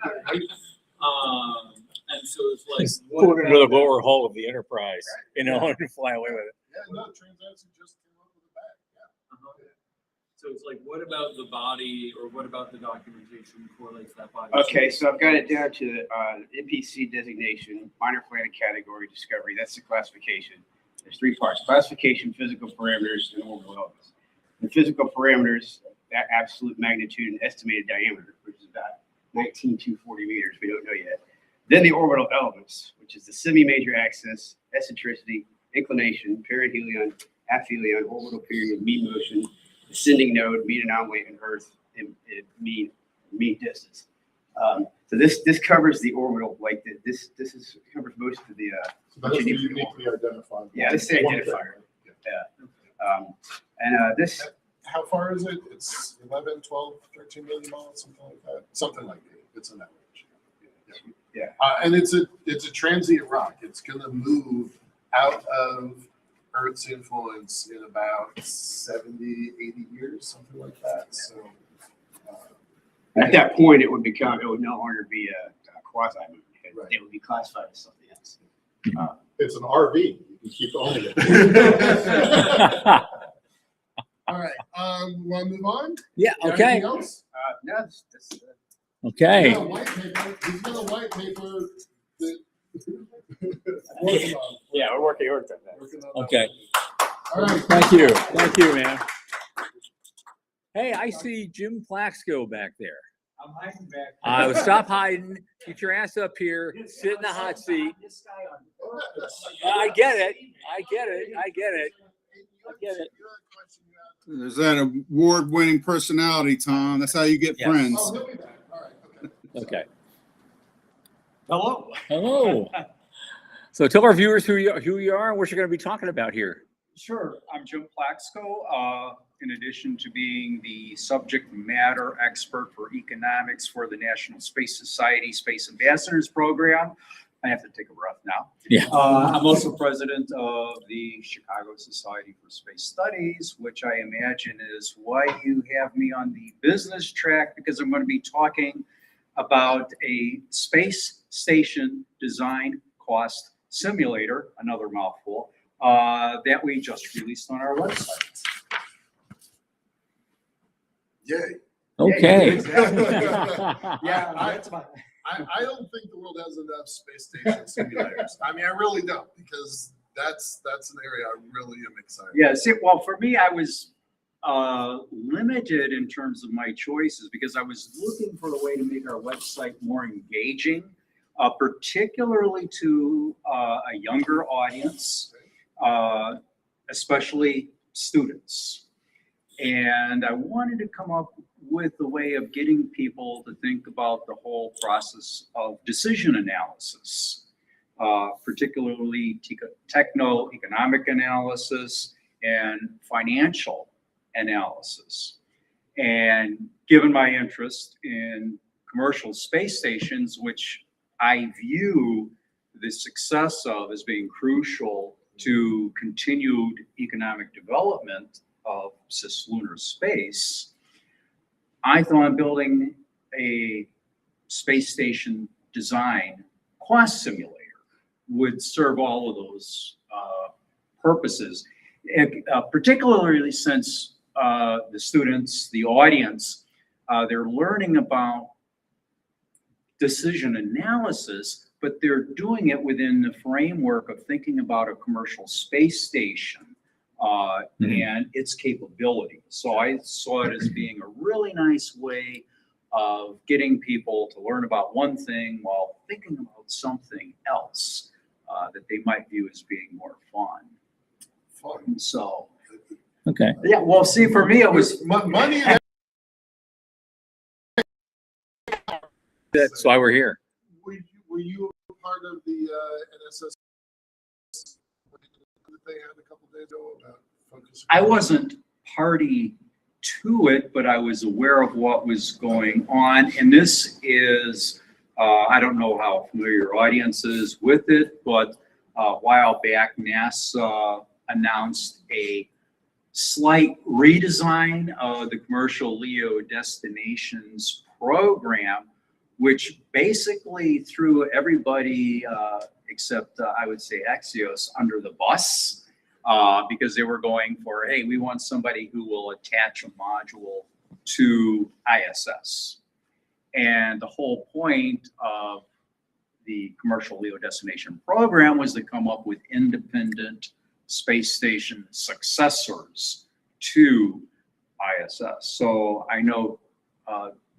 And so it's like Put it into the lower hull of the Enterprise, and fly away with it. Yeah, no, transaction just came up with a bag, yeah. So it's like, what about the body, or what about the documentation correlates that body? Okay, so I've got it down to NPC designation, minor planet category discovery. That's the classification. There's three parts: classification, physical parameters, and orbital elements. The physical parameters, that absolute magnitude and estimated diameter, which is about 19,240 meters. We don't know yet. Then the orbital elements, which is the semi-major axis, eccentricity, inclination, perihelion, aphelion, orbital period, mean motion, ascending node, mean anomaly, and Earth, and mean distance. So this covers the orbital, like this covers most of the. So that's the uniquely identified. Yeah, this is the identifier. Yeah. This. How far is it? It's 11, 12, 13 million miles, something like that. Something like that. It's an average. Yeah. And it's a transient rock. It's gonna move out of Earth's influence in about 70, 80 years, something like that. So At that point, it would no longer be a quasi moon. Right. It would be classified as something else. It's an RV. You can keep owning it. all right. Want to move on? Yeah. Got Okay. anything else? No, Okay. He's got a white paper. He's got a white paper that working on. Yeah, we're working on that. Working on Okay. All right. Thank you, man. Hey, I see Jim Plaxco back there. I'm hiding back. Stop hiding. Get your ass up here. Sit in the hot seat. I get it. There's that award-winning personality, Tom. That's how you get Yes. friends. Oh, he'll be back. All right. Okay. Okay. Hello. So tell our viewers who you are and what you're going to be talking about here. Sure. I'm Jim Plaxco. In addition to being the subject matter expert for economics for the National Space Society Space Ambassadors Program, I have to take a breath now. Yeah. I'm also president of the Chicago Society for Space Studies, which I imagine is why you have me on the business track, because I'm going to be talking about a space station design cost simulator, another mouthful, that we just released on our website. Yay. Okay. Yeah, that's fine. I don't think the world has enough space station simulators. I mean, I really don't, because that's an area I really am excited. Yeah, see, well, for me, I was limited in terms of my choices because I was looking for a way to make our website more engaging, particularly to a younger audience, especially students. And I wanted to come up with a way of getting people to think about the whole process of decision analysis, particularly techno-economic analysis and financial analysis. And given my interest in commercial space stations, which I view the success of as being crucial to continued economic development of cislunar space, I thought building a space station design cost simulator would serve all of those purposes, and, particularly since the students, the audience, they're learning about decision analysis, but they're doing it within the framework of thinking about a commercial space station and its capabilities. So I saw it as being a really nice way of getting people to learn about one thing while thinking about something else that they might view as being more fun. So, Okay. yeah, well, see, for me, it was Money. That's why we're here. Were you a part of the NSS that they had a couple days ago about focus? I wasn't party to it, but I was aware of what was going on. And this is, I don't know how familiar your audience is with it, but a while back, NASA announced a slight redesign of the commercial LEO destinations program, which basically threw everybody except I would say Axios under the bus because they were going for, hey, we want somebody who will attach a module to ISS. And the whole point of the commercial LEO destination program was to come up with independent space station successors to ISS. So I know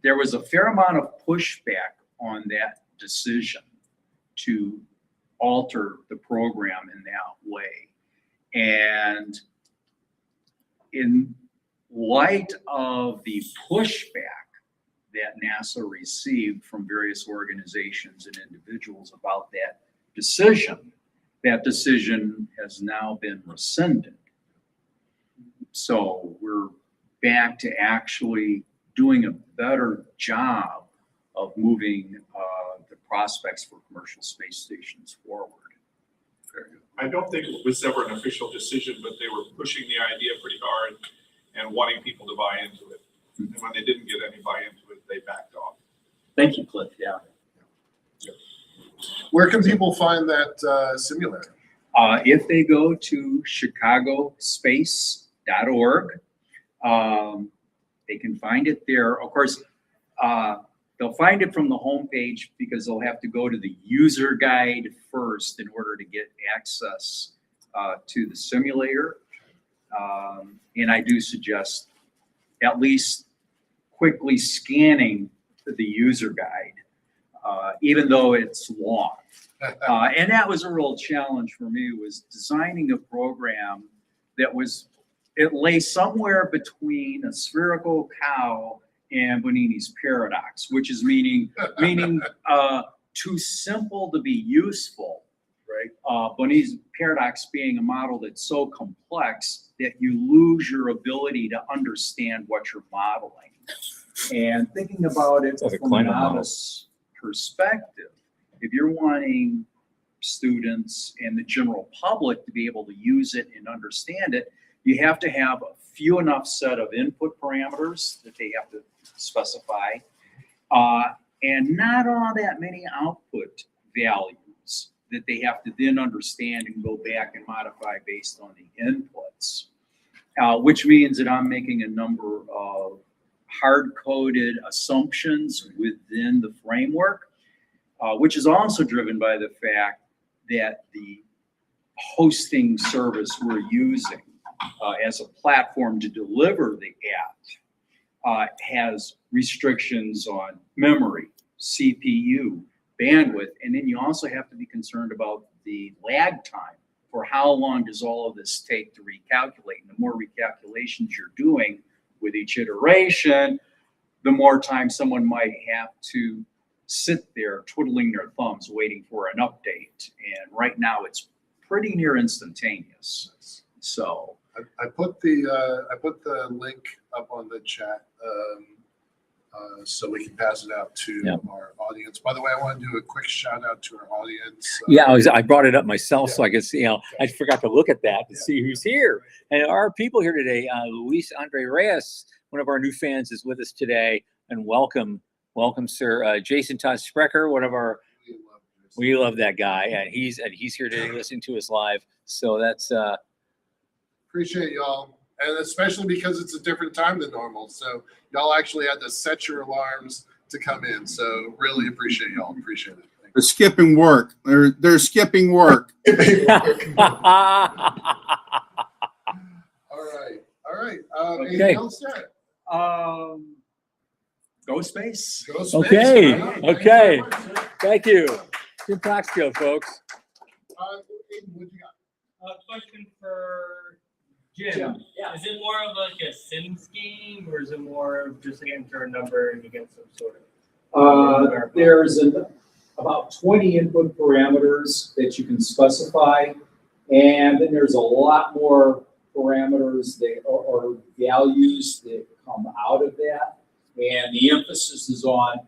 there was a fair amount of pushback on that decision to alter the program in that way. And in light of the pushback that NASA received from various organizations and individuals about that decision has now been rescinded. So we're back to actually doing a better job of moving the prospects for commercial space stations forward. I don't think it was ever an official decision, but they were pushing the idea pretty hard and wanting people to buy into it. And when they didn't get any buy into it, they backed off. Thank you, Cliff. Yeah. Where can people find that simulator? If they go to chicagospace.org, they can find it there. Of course, they'll find it from the homepage because they'll have to go to the user guide first in order to get access to the simulator. And I do suggest at least quickly scanning the user guide, even though it's long. And that was a real challenge for me, was designing a program that it lay somewhere between a spherical cow and Bonini's paradox, which is meaning too simple to be useful. Right. Bonini's paradox being a model that's so complex that you lose your ability to understand what you're modeling. And thinking about it from a novice perspective, if you're wanting students and the general public to be able to use it and understand it, you have to have a few enough set of input parameters that they have to specify, and not all that many output values that they have to then understand and go back and modify based on the inputs, which means that I'm making a number of hard-coded assumptions within the framework, which is also driven by the fact that the hosting service we're using as a platform to deliver the app has restrictions on memory, CPU, bandwidth, and then you also have to be concerned about the lag time for how long does all of this take to recalculate. And the more recalculations you're doing with each iteration, the more time someone might have to sit there twiddling their thumbs waiting for an update. And right now it's pretty near instantaneous. So I put the link up on the chat. so we can pass it out to our audience. By the way, I want to do a quick shout out to our audience. I brought it up myself, so I guess, I forgot to look at that to see who's here. And our people here today, Luis Andre Reyes, one of our new fans, is with us today, and welcome, sir. Jason Todd Sprecher, one of our, we love that guy, and he's here today listening to us live. So that's appreciate y'all, and especially because it's a different time than normal. So y'all actually had to set your alarms to come in. So really appreciate y'all. Appreciate it. They're skipping work. They're skipping work. All right. Anything else yet? Go space. Go space. okay. All right. Okay. Thanks so much, sir. Thank you. Good talk skill, folks. Aiden, what you got? Question for Jim. Yeah. Is it more of like a sim scheme, or is it more of just enter a number and you get some sort of? There's about 20 input parameters that you can specify, and then there's a lot more parameters that or values that come out of that. And the emphasis is on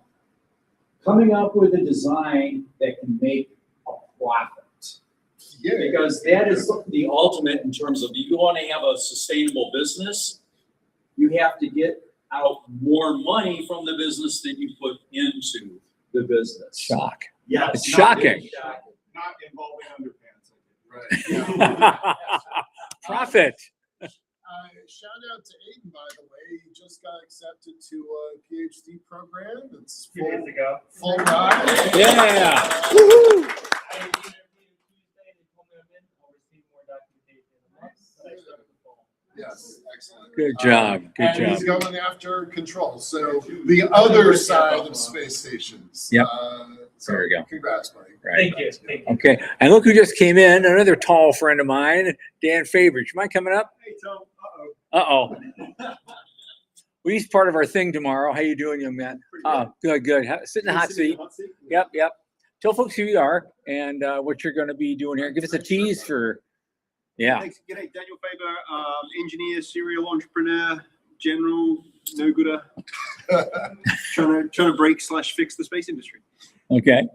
coming up with a design that can make a profit. Yeah. Because that is the ultimate in terms of, you want to have a sustainable business, you have to get out more money from the business than you put into the business. Shock. Yeah, It's shocking. Not involving underpants. Right. Profit. Shout out to Aiden, by the way. He just got accepted to a PhD program. It's Few days ago. full ride. Yeah. I interviewed Tuesday, they told me I'm in, I'll receive more documentation in a month, but I started the fall. Yes, excellent. Good job. Good And job. he's going after control. So the other side of space stations. Yep. So There we go. Congrats, buddy. Right. Thank you. Thank you. Okay. And look who just came in. Another tall friend of mine, Dan Fabridge. Mind coming up? Hey, Tom. Uh-oh. Well, he's part of our thing tomorrow. How you doing, young man? Good. Sit in the hot seat. Yep. Tell folks who you are and what you're going to be doing here. Give us a tease for, Thanks. G'day, Daniel Faber, engineer, serial entrepreneur, general, no gooder, trying to break / fix the space industry. Okay.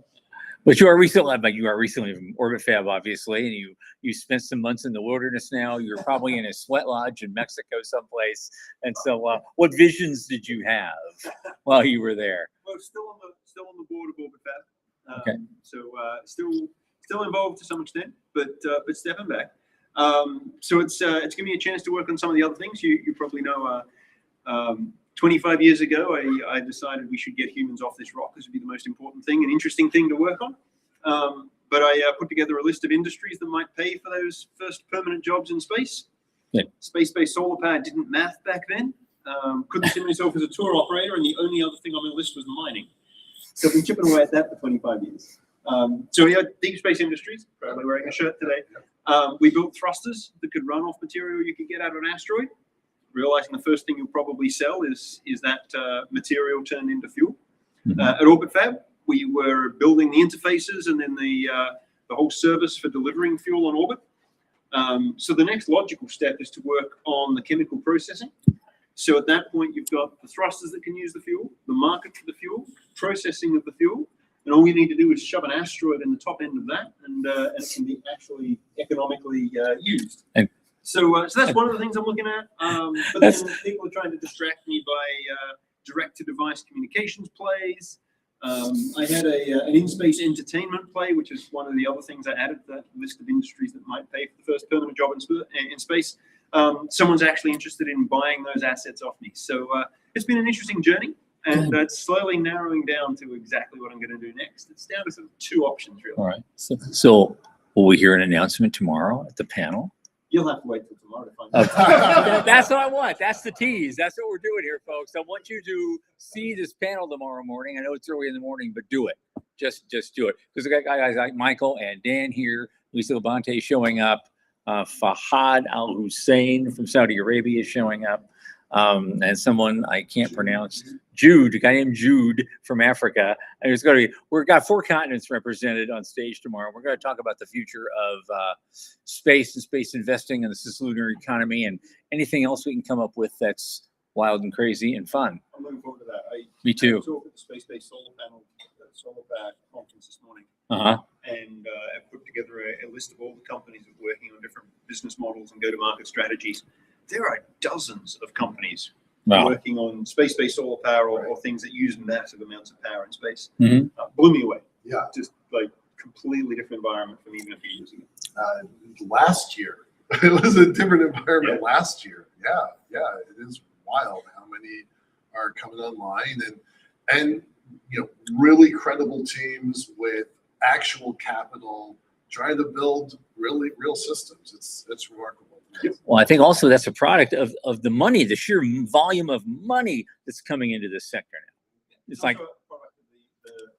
But you are recently from Orbit Fab, obviously, and you spent some months in the wilderness now. You're probably in a sweat lodge in Mexico someplace. And so what visions did you have while you were there? Well, still on the board of Orbit Fab. Okay. So still involved to some extent, but stepping back. So it's given me a chance to work on some of the other things. You probably know. 25 years ago, I decided we should get humans off this rock. This would be the most important thing and interesting thing to work on. But I put together a list of industries that might pay for those first permanent jobs in space. Yeah. Space-based solar power didn't math back then. Couldn't see myself as a tour operator, and the only other thing on my list was mining. So I've been chipping away at that for 25 years. So we had deep space industries, probably wearing a shirt today. We built thrusters that could run off material you could get out of an asteroid, realizing the first thing you'll probably sell is that material turned into fuel. At Orbit Fab, we were building the interfaces and then the whole service for delivering fuel on orbit. So the next logical step is to work on the chemical processing. So at that point, you've got the thrusters that can use the fuel, the market for the fuel, processing of the fuel, and all you need to do is shove an asteroid in the top end of that, and it can be actually economically used. So that's one of the things I'm looking at. But then people are trying to distract me by direct-to-device communications plays. I had an in-space entertainment play, which is one of the other things I added to that list of industries that might pay for the first permanent job in space. Someone's actually interested in buying those assets off me. So it's been an interesting journey, and it's slowly narrowing down to exactly what I'm going to do next. It's down to sort of two options, really. All right. So will we hear an announcement tomorrow at the panel? You'll have to wait till tomorrow to find out. That's what I want. That's the tease. That's what we're doing here, folks. I want you to see this panel tomorrow morning. I know it's early in the morning, but do it. Just do it. Because we got guys like Michael and Dan here, Lisa Labonte showing up, Fahad Al Hussein from Saudi Arabia is showing up, and someone I can't pronounce, Jude, a guy named Jude from Africa. And it's going to be, we've got 4 continents represented on stage tomorrow. We're going to talk about the future of space and space investing and the cislunar economy and anything else we can come up with that's wild and crazy and fun. I'm looking forward to that. Me too. I was over at the space-based solar pack conference this morning, Uh-huh. and I put together a list of all the companies that are working on different business models and go-to-market strategies. There are dozens of companies Wow. working on space-based solar power or things that use massive amounts of power in space. Mhm. Blew me away. Yeah. Just like completely different environment from even a few years ago. Last year, it was a different environment last year. Yeah, it is wild how many are coming online and really credible teams with actual capital trying to build really real systems. It's remarkable. Well, I think also that's a product of the money, the sheer volume of money that's coming into this sector now. It's like, also a product of the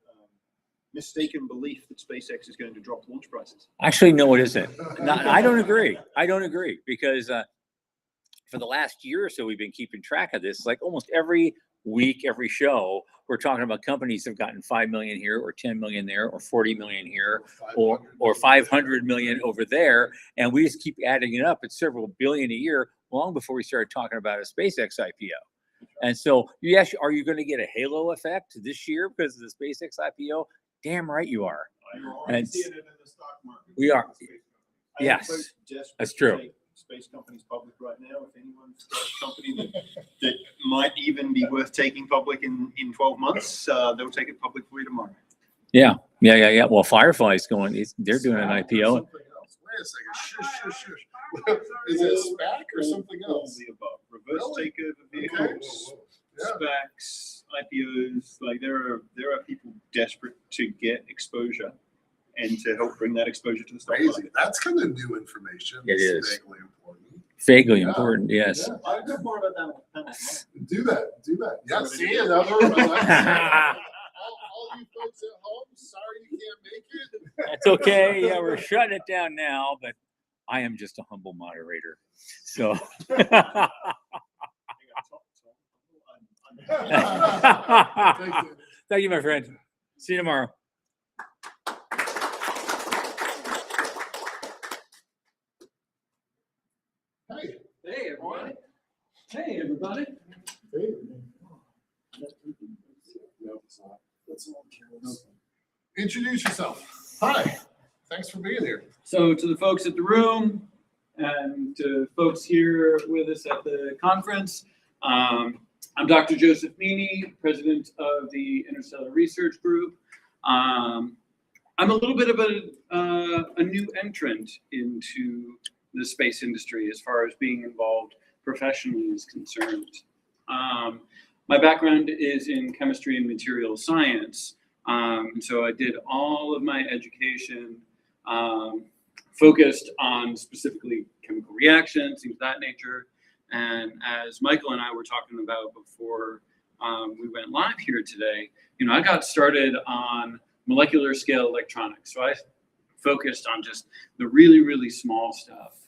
mistaken belief that SpaceX is going to drop launch prices. actually, no, it isn't. I don't agree. I don't agree because for the last year or so, we've been keeping track of this. Like almost every week, every show, we're talking about companies that have gotten 5 million here or 10 million there or 40 million here or 500 million over there. And we just keep adding it up. It's several billion a year long before we started talking about a SpaceX IPO. And so you ask, are you going to get a halo effect this year because of the SpaceX IPO? Damn right you are. And Seeing it in the stock market. we are. I am Yes, quite desperate that's to true. take space companies public right now. If anyone's got a company that might even be worth taking public in 12 months, they'll take it public for you tomorrow. Yeah. Well, Firefly's going, they're doing an IPO. Something else. Wait a second. Shush. Is it a SPAC or something All else? the above. Reverse Really? takeover Okay. vehicles, Yeah. SPACs, IPOs. Like there are people desperate to get exposure and to help bring that exposure to the stock Crazy. market. That's kind of new information. It It's is. vaguely important. Vaguely Yeah. important, yes. Yeah. I'll talk more about that on the panel tomorrow. Do that. Yeah, That's see what another one. All you folks at home, sorry you can't make it. That's okay. Yeah, we're shutting it down now, but I am just a humble moderator. So thank you, my friend. See you tomorrow. Hey. Hey, everybody. Hey, everybody. No, it's not. That's all counts. Introduce yourself. Hi. Thanks for being here. So to the folks at the room and to folks here with us at the conference, I'm Dr. Joseph Meany, president of the Interstellar Research Group. I'm a little bit of a new entrant into the space industry as far as being involved professionally is concerned. My background is in chemistry and material science. So I did all of my education focused on specifically chemical reactions, things of that nature. And as Michael and I were talking about before we went live here today, I got started on molecular scale electronics. So I focused on just the really, really small stuff.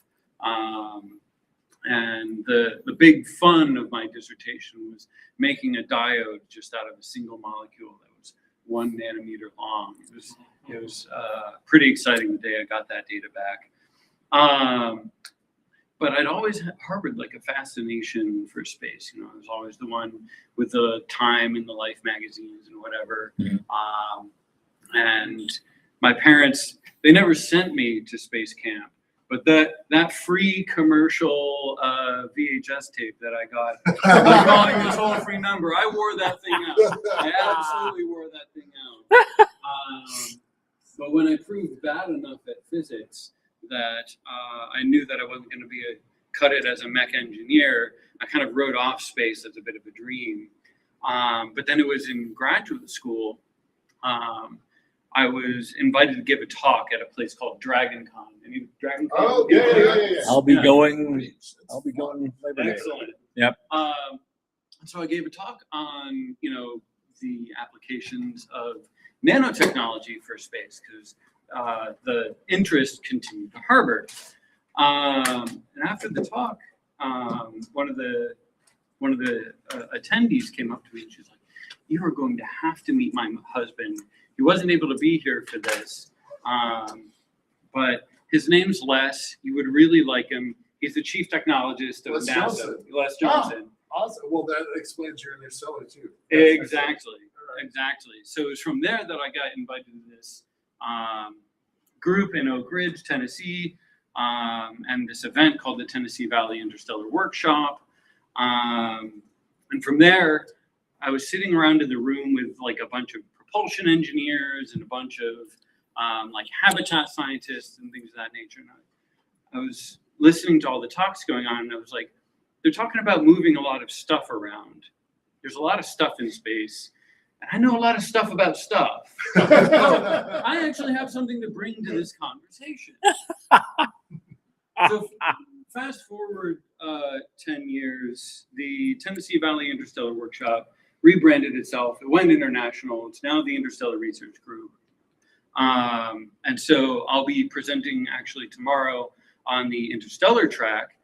And the big fun of my dissertation was making a diode just out of a single molecule that was 1 nanometer long. It was pretty exciting the day I got that data back. But I'd always harbored like a fascination for space. I was always the one with the Time and the Life magazines and whatever. And my parents, they never sent me to space camp, but that free commercial VHS tape that I got by calling the toll-free number, I wore that thing out. I absolutely wore that thing out. But when I proved bad enough at physics that I knew that I wasn't going to cut it as a mech engineer, I kind of wrote off space as a bit of a dream. But then it was in graduate school. I was invited to give a talk at a place called DragonCon. Any DragonCon? Oh, yeah. I'll be going Labor Day. Excellent. Yep. So I gave a talk on, the applications of nanotechnology for space because the interest continued to harbor. And after the talk, one of the attendees came up to me and she's like, "You are going to have to meet my husband. He wasn't able to be here for this, but his name's Les. You would really like him. He's the chief technologist of Les NASA." Johnson. Les Johnson. awesome. Well, that explains your interstellar too. Exactly. Exactly. So it was from there that I got invited to this group in Oak Ridge, Tennessee, and this event called the Tennessee Valley Interstellar Workshop. And from there, I was sitting around in the room with like a bunch of propulsion engineers and a bunch of like habitat scientists and things of that nature. And I was listening to all the talks going on, and I was like, they're talking about moving a lot of stuff around. There's a lot of stuff in space. And I know a lot of stuff about stuff. So I actually have something to bring to this conversation. So fast forward 10 years, the Tennessee Valley Interstellar Workshop rebranded itself. It went international. It's now the Interstellar Research Group. And so I'll be presenting actually tomorrow on the interstellar track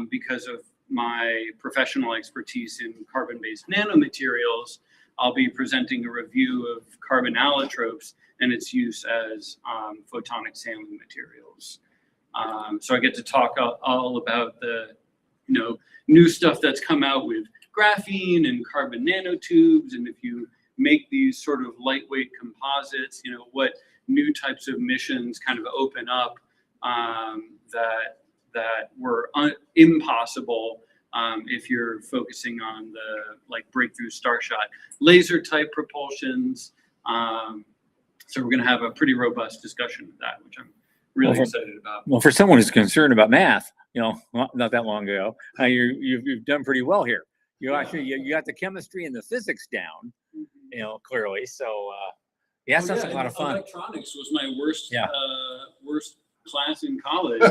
because of my professional expertise in carbon-based nanomaterials. I'll be presenting a review of carbon allotropes and its use as photonic sampling materials. So I get to talk all about the new stuff that's come out with graphene and carbon nanotubes, and if you make these sort of lightweight composites, what new types of missions kind of open up that were impossible if you're focusing on the breakthrough starshot laser type propulsions. So we're going to have a pretty robust discussion of that, which I'm really excited about. Well, for someone who's concerned about math, not that long ago, you've done pretty well here. You got the chemistry and the physics down, clearly. So yeah, sounds like a lot of fun. Electronics was my worst class in college,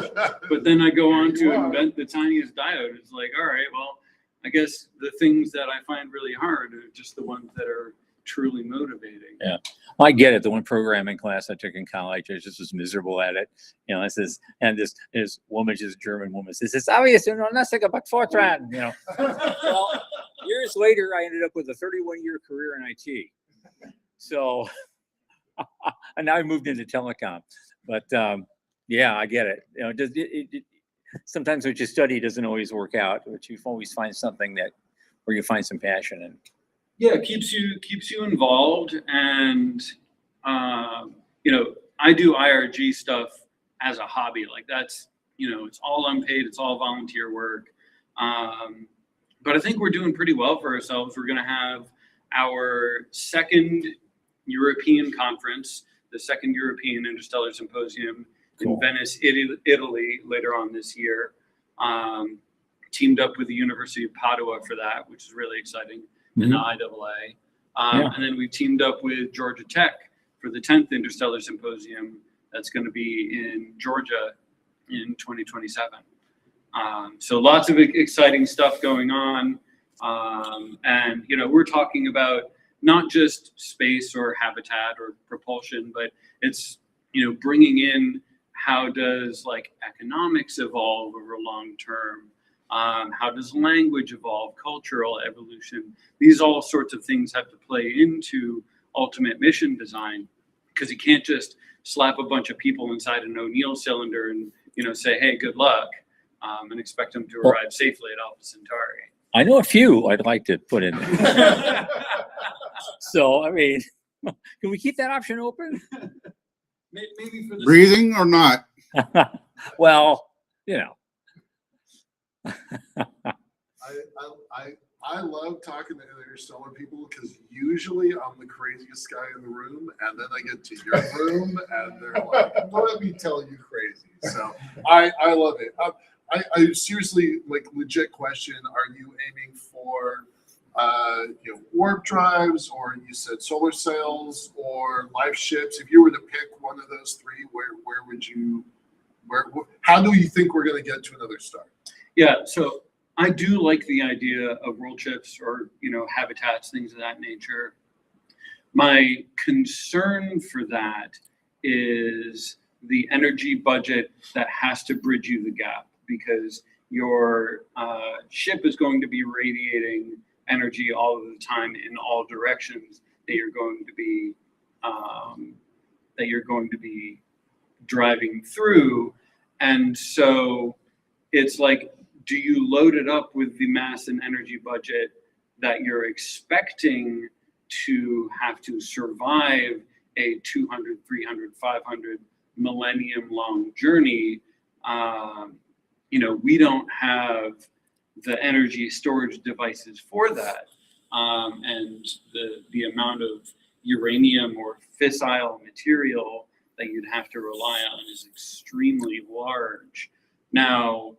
but then I go on to invent the tiniest diode. It's like, all right, well, I guess the things that I find really hard are just the ones that are truly motivating. Yeah, I get it. The one programming class I took in college, I just was miserable at it. This woman, just German woman, says, "It's obvious, nothing about Fortran." Well, years later, I ended up with a 31-year career in IT. So, and now I moved into telecom. But yeah, I get it. Sometimes what you study doesn't always work out, but you always find something where you find some passion in. Yeah, it keeps you involved, and I do IRG stuff as a hobby. Like that's it's all unpaid, it's all volunteer work. But I think we're doing pretty well for ourselves. We're going to have our second European conference, the second European Interstellar Symposium in Venice, Italy, later on this year. Teamed up with the University of Padua for that, which is really exciting, in the IAA. And then we teamed up with Georgia Tech for the 10th Interstellar Symposium that's going to be in Georgia in 2027. So lots of exciting stuff going on. And, we're talking about not just space or habitat or propulsion, but it's, bringing in how does economics evolve over long term? How does language evolve, cultural evolution? These all sorts of things have to play into ultimate mission design, because you can't just slap a bunch of people inside an O'Neill cylinder and, say, hey, good luck, and expect them to arrive safely at Alpha Centauri. I know a few I'd like to put in there. So, I mean, can we keep that option open? Maybe for the Breathing or not? Well, I love talking to interstellar people because usually I'm the craziest guy in the room, and then I get to your room and they're like, "Let me tell you crazy." So I love it. I seriously, legit question: are you aiming for warp drives, or you said solar sails, or life ships? If you were to pick one of those three, where would you? How do you think we're going to get to another star? Yeah, so I do like the idea of world ships or, habitats, things of that nature. My concern for that is the energy budget that has to bridge you the gap, because your ship is going to be radiating energy all of the time in all directions that you're going to be driving through. And so it's like do you load it up with the mass and energy budget that you're expecting to have to survive a 200, 300, 500 millennium long journey? We don't have the energy storage devices for that. And the amount of uranium or fissile material that you'd have to rely on is extremely large. Now,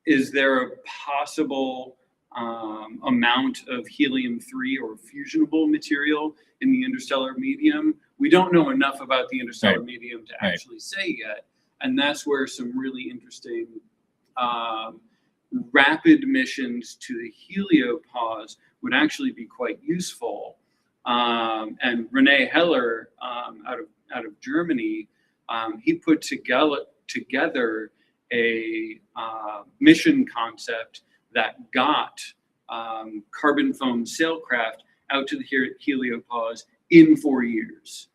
is there a possible amount of helium-3 or fusionable material in the interstellar medium? We don't know enough about the interstellar medium to actually say yet. And that's where some really interesting rapid missions to the heliopause would actually be quite useful. And René Heller out of Germany, he put together a mission concept that got carbon foam sailcraft out to the heliopause in 4 years.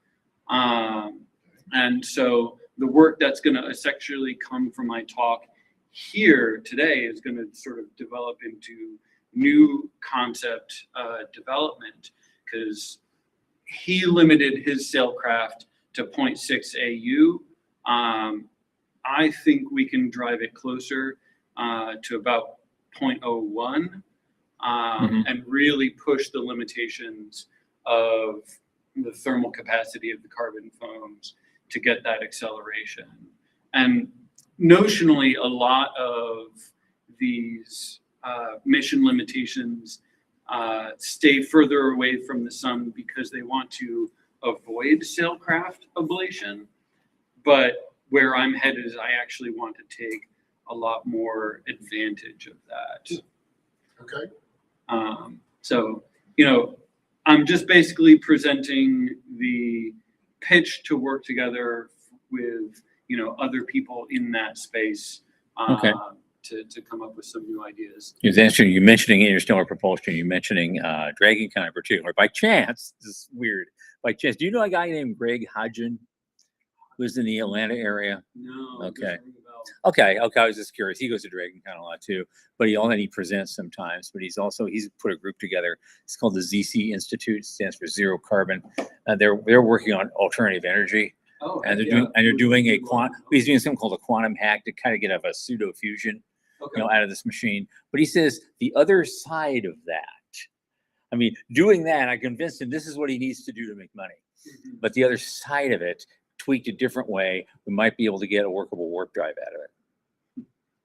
And so the work that's going to essentially come from my talk here today is going to sort of develop into new concept development, because he limited his sailcraft to 0.6 AU. I think we can drive it closer to about 0.01 and really push the limitations of the thermal capacity of the carbon foams to get that acceleration. And notionally, a lot of these mission limitations stay further away from the sun because they want to avoid sailcraft ablation. But where I'm headed is I actually want to take a lot more advantage of that. Okay. So, I'm just basically presenting the pitch to work together with, other people in that space to come up with some new ideas. It's interesting. You're mentioning interstellar propulsion. You're mentioning Dragonkind in particular. By chance, this is weird. By chance, do you know a guy named Greg Hodgin? Lives in the Atlanta area? No. Okay. Okay. I was just curious. He goes to Dragonkind a lot too, but he presents sometimes. But he's put a group together. It's called the ZC Institute. It stands for Zero Carbon. They're working on alternative energy. Oh, and they're doing he's doing something called a quantum hack to kind of get a pseudo fusion, out of this machine. But he says the other side of that, doing that, I convinced him this is what he needs to do to make money. But the other side of it, tweaked a different way, we might be able to get a workable warp drive out of it.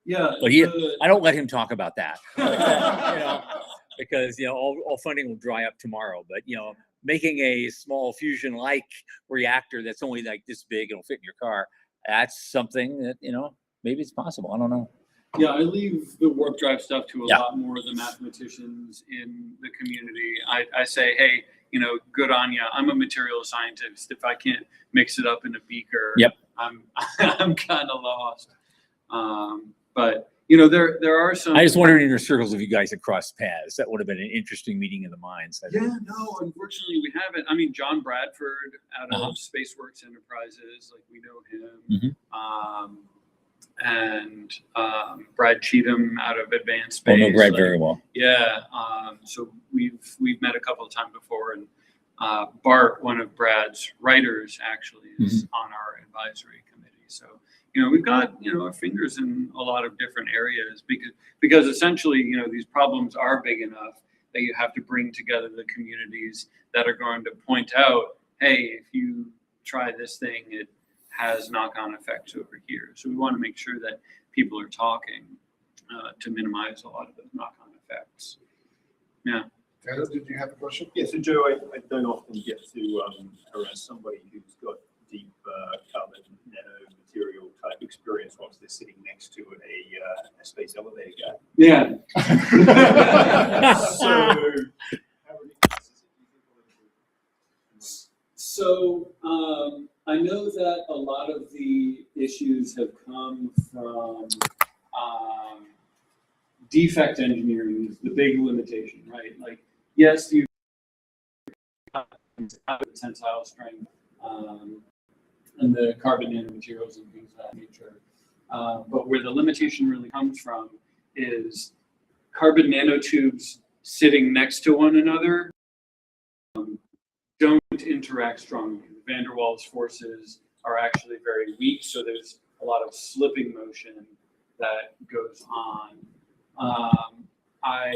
Yeah. But I don't let him talk about that, because all funding will dry up tomorrow. But making a small fusion-like reactor that's only like this big, it'll fit in your car. That's something that maybe it's possible. I don't know. Yeah, I leave the warp drive stuff to a lot more of the mathematicians in the community. I say, hey, good on ya. I'm a material scientist. If I can't mix it up in a beaker, I'm kind of lost. But there are some. I just wondered in your circles if you guys had crossed paths. That would have been an interesting meeting of the minds. Yeah, no, unfortunately we haven't. John Bradford out of SpaceWorks Enterprises, like we know him. And Brad Cheatham out of Advanced Space. I know Brad very well. Yeah, so we've met a couple of times before, and Bart, one of Brad's writers, actually is on our advisory committee. So we've got our fingers in a lot of different areas because essentially these problems are big enough that you have to bring together the communities that are going to point out, hey, if you try this thing, it has knock-on effects over here. So we want to make sure that people are talking to minimize a lot of those knock-on effects. Yeah. Tanner, did you have a question? Yeah, so Joe, I don't often get to harass somebody who's got deep carbon nanomaterial type experience whilst they're sitting next to a space elevator guy. Yeah. So I know that a lot of the issues have come from defect engineering is the big limitation, right? Like, yes, you have the tensile strength and the carbon nanomaterials and things of that nature. But where the limitation really comes from is carbon nanotubes sitting next to one another don't interact strongly. The van der Waals forces are actually very weak, so there's a lot of slipping motion that goes on. I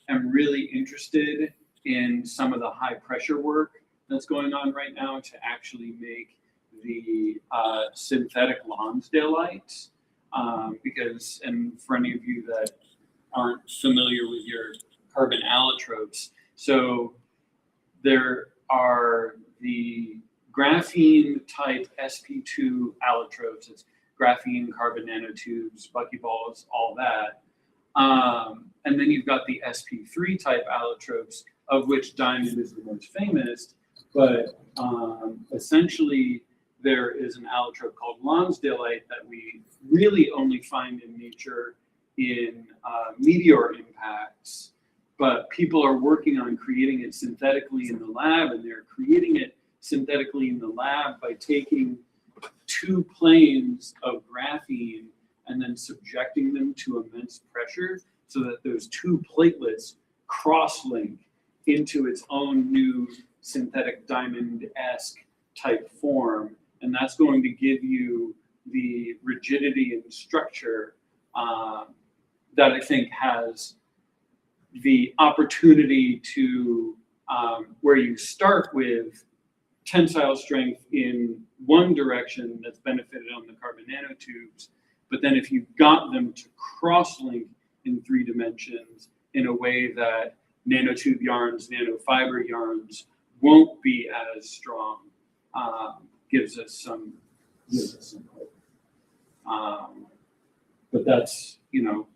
am really interested in some of the high pressure work that's going on right now to actually make the synthetic Lonsdale lights, because, and for any of you that aren't familiar with your carbon allotropes, so there are the graphene type sp2 allotropes. It's graphene, carbon nanotubes, buckyballs, all that. And then you've got the sp3 type allotropes, of which diamond is the most famous. But essentially, there is an allotrope called Lonsdaleite that we really only find in nature in meteor impacts. But people are working on creating it synthetically in the lab, and they're creating it synthetically in the lab by taking two planes of graphene and then subjecting them to immense pressure so that those two platelets cross-link into its own new synthetic diamond-esque type form. And that's going to give you the rigidity and structure that I think has the opportunity to, where you start with tensile strength in one direction that's benefited on the carbon nanotubes, but then if you got them to cross-link in 3 dimensions in a way that nanotube yarns, nanofiber yarns won't be as strong, gives us some hope. But that's, you know,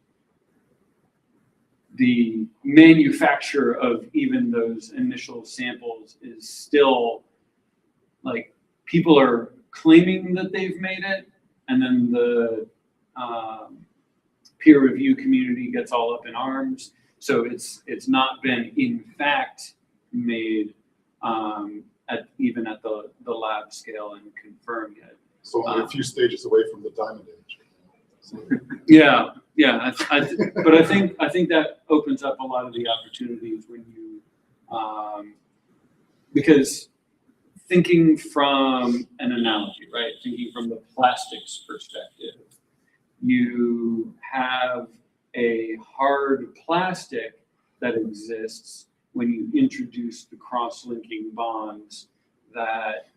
the manufacture of even those initial samples is still, like, people are claiming that they've made it, and then the peer review community gets all up in arms. So it's not been in fact made even at the lab scale and confirmed yet. So only a few stages away from the diamond age. Yeah. But I think that opens up a lot of the opportunities when you, because thinking from an analogy, right? Thinking from the plastics perspective, you have a hard plastic that exists when you introduce the cross-linking bonds that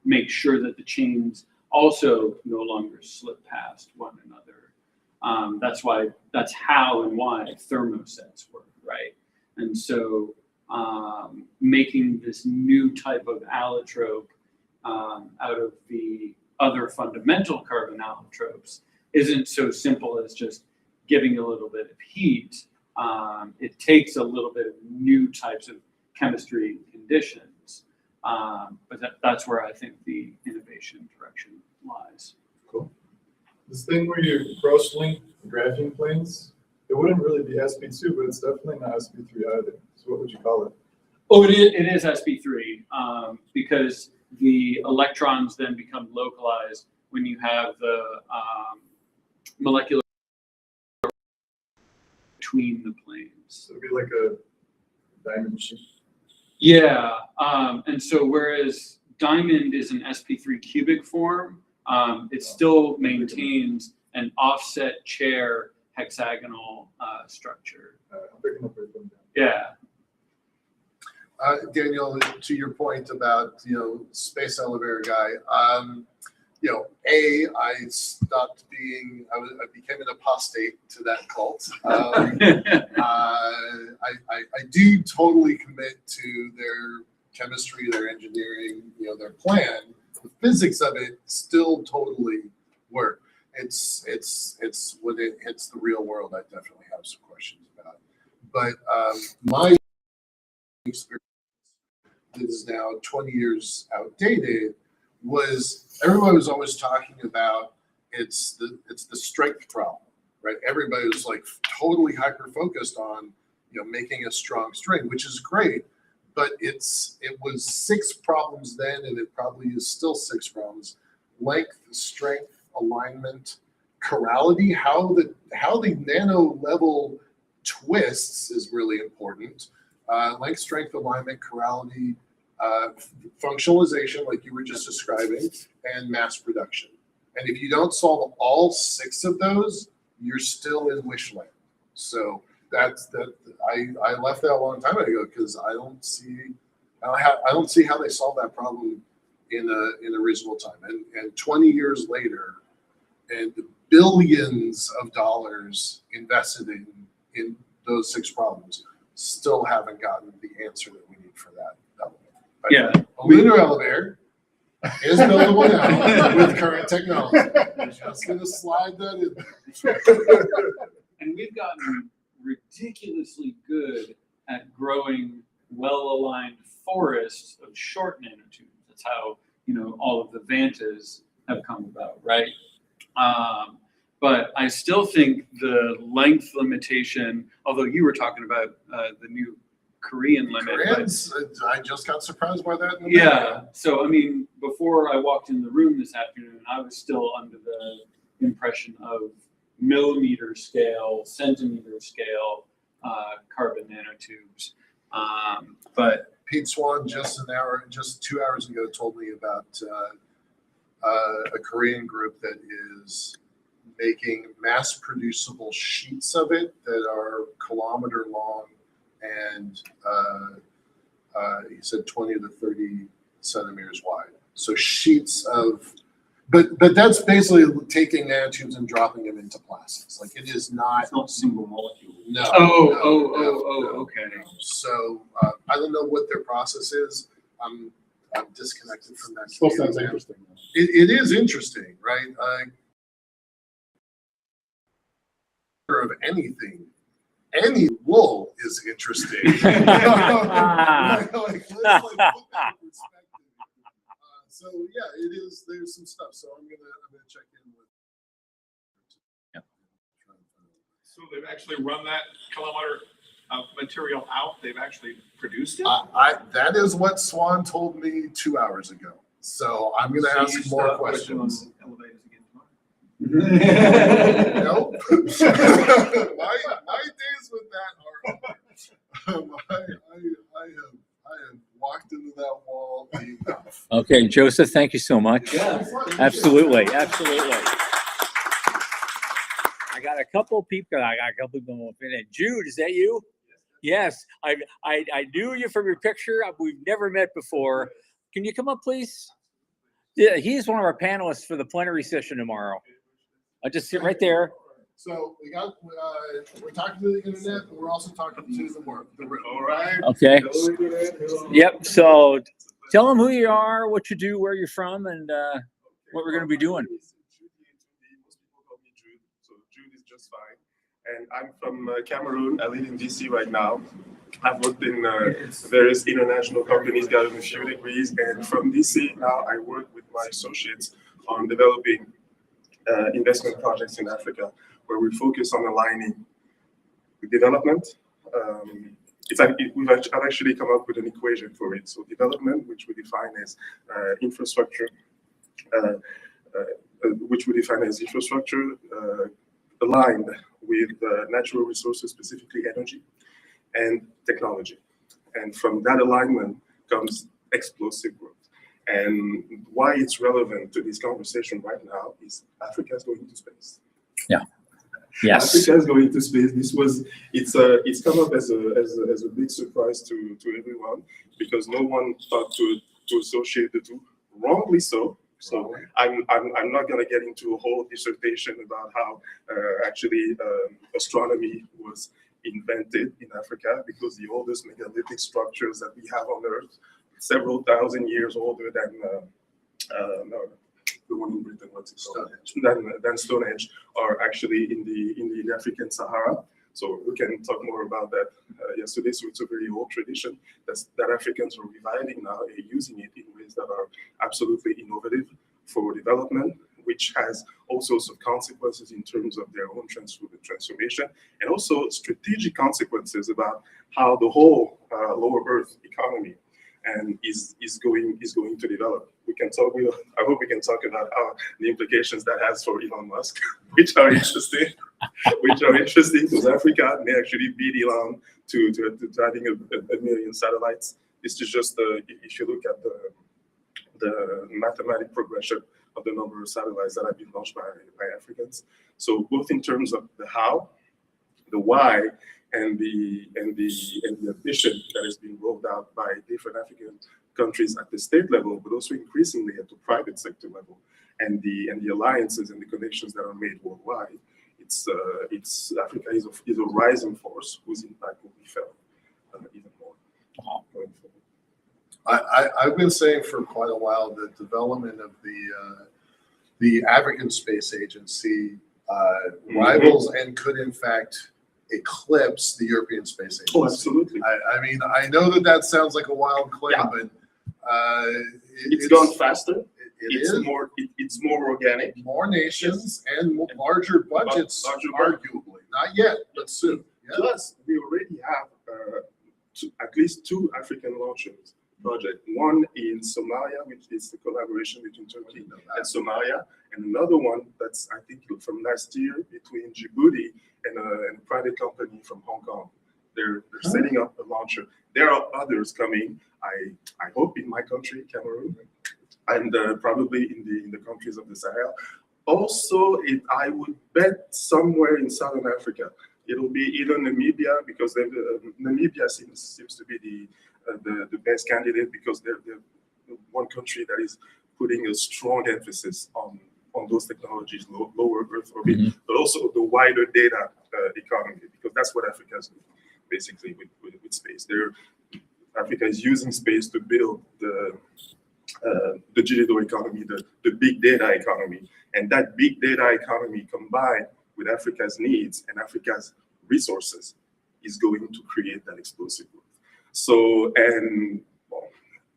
make sure that the chains also no longer slip past one another. That's how and why thermosets work, right? And so making this new type of allotrope out of the other fundamental carbon allotropes isn't so simple as just giving a little bit of heat. It takes a little bit of new types of chemistry and conditions. But that's where I think the innovation direction lies. Cool. This thing where you cross-link graphene planes, it wouldn't really be sp2, but it's definitely not sp3 either. So what would you call it? Oh, it is sp3 because the electrons then become localized when you have the molecular between the planes. So it'd be like a diamond sheet. Yeah, and so whereas diamond is an sp3 cubic form, it still maintains an offset chair hexagonal structure. I'm picking up everything down. Yeah. Daniel, to your point about, space elevator guy, I stopped being, I became an apostate to that cult. I do totally commit to their chemistry, their engineering, their plan. The physics of it still totally work. It's when it hits the real world, I definitely have some questions about it. But my experience that is now 20 years outdated was everyone was always talking about it's the strength problem, right? Everybody was like totally hyper focused on making a strong string, which is great, but it was 6 problems then, and it probably is still 6 problems: length, strength, alignment chirality, how the nano level twists is really important. Length, strength, alignment, chirality, functionalization, like you were just describing, and mass production. And if you don't solve all 6 of those, you're still in wish land. So that's that. I left that a long time ago because I don't see how they solve that problem in a reasonable time. And 20 years later, and the billions of dollars invested in those 6 problems still haven't gotten the answer that we need for that element. But Yeah. a lunar elevator is buildable now with current technology. I'm just gonna slide that in. And we've gotten ridiculously good at growing well-aligned forests of short nanotubes. That's how, all of the Vantas have come about, right? But I still think the length limitation, although you were talking about the new Korean limit. Koreans, I just got surprised by that. Yeah. So, before I walked in the room this afternoon, I was still under the impression of millimeter scale, centimeter scale carbon nanotubes. But Pete Swan just 2 hours ago told me about a Korean group that is making mass producible sheets of it that are kilometer long and he said 20 to 30 centimeters wide. So sheets of, but that's basically taking nanotubes and dropping them into plastics. Like it is not. It's not single molecule. No. Okay. So I don't know what their process is. I'm disconnected from that. Still sounds interesting. It is interesting, right? Of anything, any wool is interesting. So yeah, it is. There's some stuff. So I'm gonna check in with. Yep. So they've actually run that kilometer of material out. They've actually produced it. That is what Swan told me 2 hours ago. So I'm gonna ask more questions. Elevators again tomorrow. Nope. my days with that are over. I have walked into that wall enough. Okay, Joseph, thank you so much. Yeah. Absolutely. I got a couple people going in. Jude, is that you? Yes. I knew you from your picture. We've never met before. Can you come up, please? Yeah, he's one of our panelists for the plenary session tomorrow. I just sit right there. So we're talking to the internet, but we're also talking to the room. All right. Okay. Yep. So tell them who you are, what you do, where you're from, and what we're going to be doing. Most people call me Jude, so Jude is just fine. And I'm from Cameroon. I live in DC right now. I've worked in various international companies, gotten a few degrees, and from DC now I work with my associates on developing investment projects in Africa, where we focus on aligning development. I've actually come up with an equation for it. So development, which we define as infrastructure, aligned with natural resources, specifically energy and technology. And from that alignment comes explosive growth. And why it's relevant to this conversation right now is Africa is going to space. Yeah. Yes. Africa is going to space. It's come up as a big surprise to everyone because no one thought to associate the two. Wrongly so. So I'm not going to get into a whole dissertation about how astronomy was invented in Africa, because the oldest megalithic structures that we have on Earth, several thousand years older than the one in Britain, what's it called? Than Stonehenge, are actually in the African Sahara. So we can talk more about that yesterday. So it's a very old tradition that Africans are reviving now and using it in ways that are absolutely innovative for development, which has all sorts of consequences in terms of their own transformation, and also strategic consequences about how the whole lower Earth economy and is going to develop. We can talk. I hope we can talk about how the implications that has for Elon Musk, which are interesting. Because Africa may actually beat Elon to having a million satellites. This is just if you look at the mathematic progression of the number of satellites that have been launched by Africans. So both in terms of the how, the why, and the ambition that has been rolled out by different African countries at the state level, but also increasingly at the private sector level, and the alliances and the connections that are made worldwide. It's Africa is a rising force whose impact will be felt even more going forward. I've been saying for quite a while that development of the African Space Agency rivals and could in fact eclipse the European Space Agency. Oh, absolutely. I mean, I know that sounds like a wild claim, Yeah. but It's gone faster. It's It's more organic. more nations and larger budgets, arguably. Not yet, but soon. Yeah. Plus, we already have at least 2 African launches project. One in Somalia, which is the collaboration between Turkey and Somalia, and another one that's, I think, from last year between Djibouti and a private company from Hong Kong. They're setting up a launcher. There are others coming. I hope in my country, Cameroon, and probably in the countries of the Sahel. Also, I would bet somewhere in Southern Africa. It'll be either Namibia, because Namibia seems to be the best candidate, because they're one country that is putting a strong emphasis on those technologies, lower Earth orbit, but also the wider data economy, because that's what Africa is doing, basically, with space. Africa is using space to build the digital economy, the big data economy. And that big data economy combined with Africa's needs and Africa's resources is going to create that explosive growth. So, and well,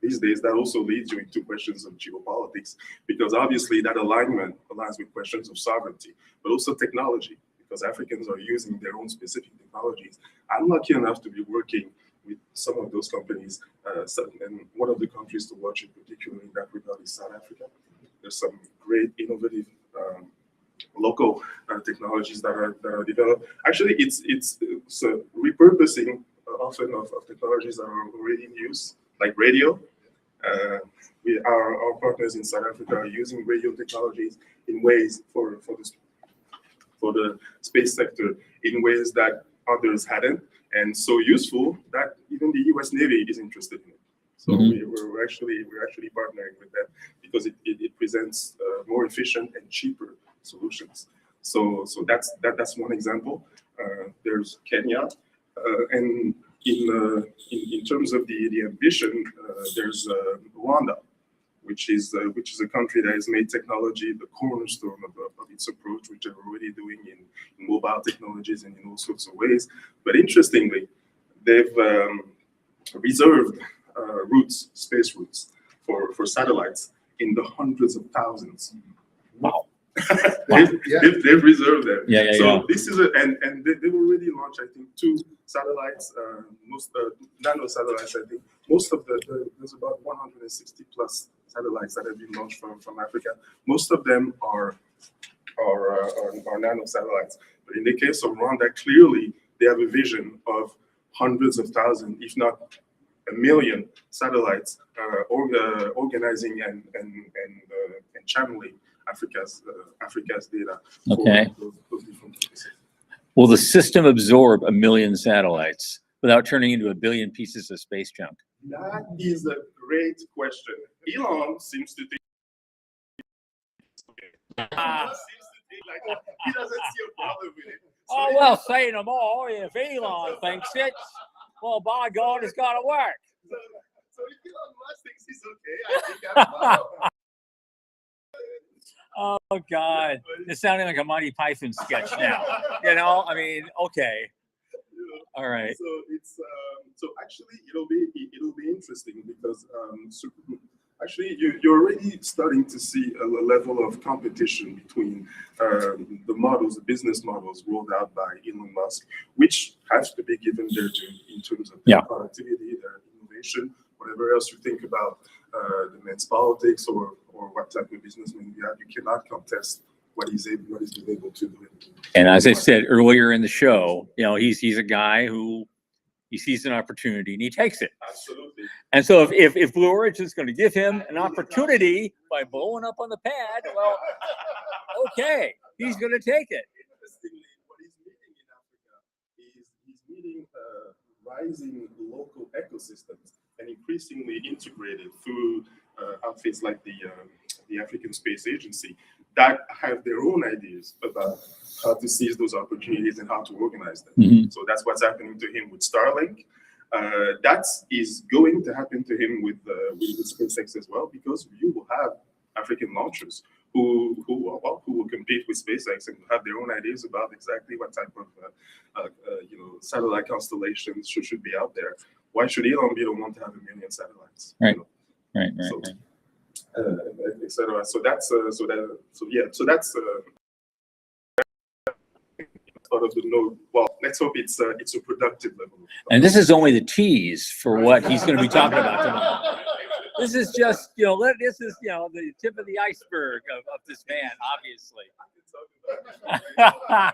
these days that also leads you into questions of geopolitics, because obviously that alignment aligns with questions of sovereignty, but also technology, because Africans are using their own specific technologies. I'm lucky enough to be working with some of those companies, and one of the countries to watch in particular in that regard is South Africa. There's some great innovative local technologies that are developed. Actually, it's repurposing often of technologies that are already in use, like radio. Our partners in South Africa are using radio technologies in ways for the space sector in ways that others hadn't, and so useful that even the U.S. Navy is interested in it. So we're actually partnering with them because it presents more efficient and cheaper solutions. So that's one example. There's Kenya, and in terms of the ambition, there's Rwanda, which is a country that has made technology the cornerstone of its approach, which they're already doing in mobile technologies and in all sorts of ways. But interestingly, they've reserved space routes for satellites in the hundreds of thousands. Wow. They've reserved them. So this is and they've already launched, I think, 2 satellites, most nano satellites. I think most of there's about 160 plus satellites that have been launched from Africa. Most of them are nano satellites. But in the case of Rwanda, clearly they have a vision of hundreds of thousands, if not a million satellites, organizing and channeling Africa's data. Okay. Those different places. Will the system absorb 1 million satellites without turning into 1 billion pieces of space junk? That is a great question. Elon seems to think. He doesn't see a problem with it. Oh, well, say no more. If Elon thinks it, well, by God, it's got to work. So if Elon Musk thinks he's okay, I think I'm fine. Oh, God. It's sounding like a Monty Python sketch now. You know, I mean, okay. All right. So it's so actually it'll be interesting because actually you're already starting to see a level of competition between the business models rolled out by Elon Musk, which has to be given their due in terms of their productivity, their innovation, whatever else you think about the man's politics or what type of businessman you have, you cannot contest what he's been able to do. And as I said earlier in the show, you know, he's a guy who he sees an opportunity and he takes it. Absolutely. And so if Blue Origin is going to give him an opportunity by blowing up on the pad, well, okay, he's going to take it. Interestingly, what he's meeting in Africa is he's meeting rising local ecosystems and increasingly integrated through outfits like the African Space Agency that have their own ideas about how to seize those opportunities and how to organize them. Mhm. So that's what's happening to him with Starlink. That is going to happen to him with SpaceX as well, because you will have African launchers who will compete with SpaceX and have their own ideas about exactly what type of satellite constellations should be out there. Why should Elon be the one to have 1 million satellites? Right. You know? Right. So, etc. So that's sort of the note. Well, let's hope it's a productive level. And this is only the tease for what he's going to be talking about tomorrow. This is just, this is, the tip of the iceberg of this man, obviously. Because I'm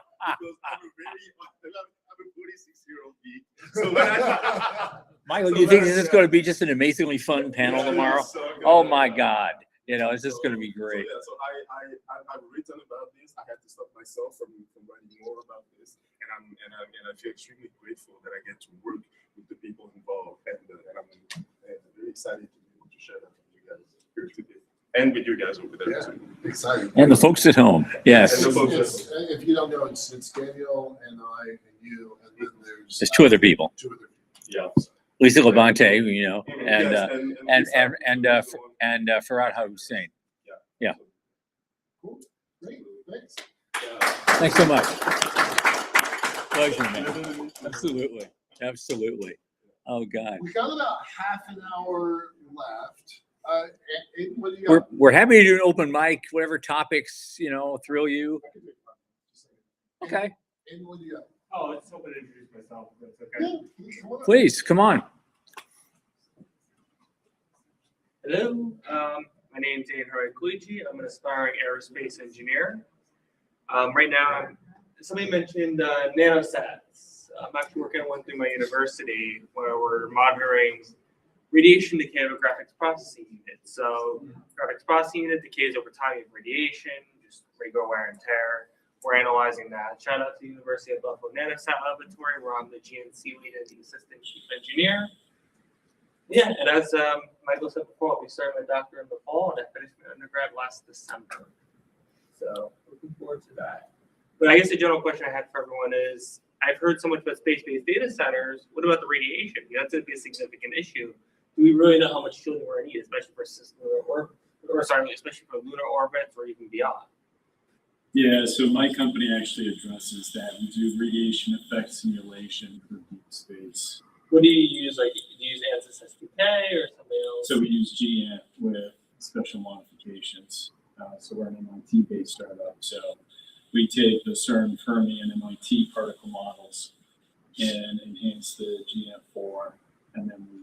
a 46-year-old geek. So when Michael, do you think this is going to be just an amazingly fun panel tomorrow? Oh my God. It's just going to be great. So I've written about this. I had to stop myself from writing more about this, and I feel extremely grateful that I get to work with the people involved, and I'm very excited to be able to share that with you guys here today, and with you guys over there too. Exciting. And the folks at home. Yes. And the folks at home. If you don't know, it's Daniel and I and you, and then There's two other people. Yeah. Lisa Levante, and Yes, and Farhad Hussein. Yeah. Cool. Great. Thanks. Thanks so much. Pleasure, man. Absolutely. Oh God. We got about half an hour left. What do you got? We're happy to do an open mic, whatever topics thrill you. Okay. And what do you got? Oh, I just hoping to introduce myself. If that's okay. Yeah, come on up. Please come on. Hello, my name's Andrew Olson. I'm an aspiring aerospace engineer. Right now, somebody mentioned nanosats. I'm actually working on one through my university where we're monitoring radiation decay of a graphics processing unit. So graphics processing unit decays over time with radiation, just regular wear and tear. We're analyzing that. Shout out to the University of Buffalo Nanosat Laboratory, where I'm the GNC lead and the assistant chief engineer. Yeah, and as Michael said before, I'll be starting my doctorate in the fall, and I finished my undergrad last December. So looking forward to that. But I guess the general question I had for everyone is, I've heard so much about space-based data centers. What about the radiation? That's going to be a significant issue. Do we really know how much shielding we're going to need, especially for especially for lunar orbits or even beyond? Yeah, so my company actually addresses that. We do radiation effect simulation for deep space. What do you use? Like, do you use ANSYS SDK or something else? So we use GANT with special modifications. So we're an MIT-based startup. So we take the CERN, Fermi, and MIT particle models and enhance the GANT4, and then we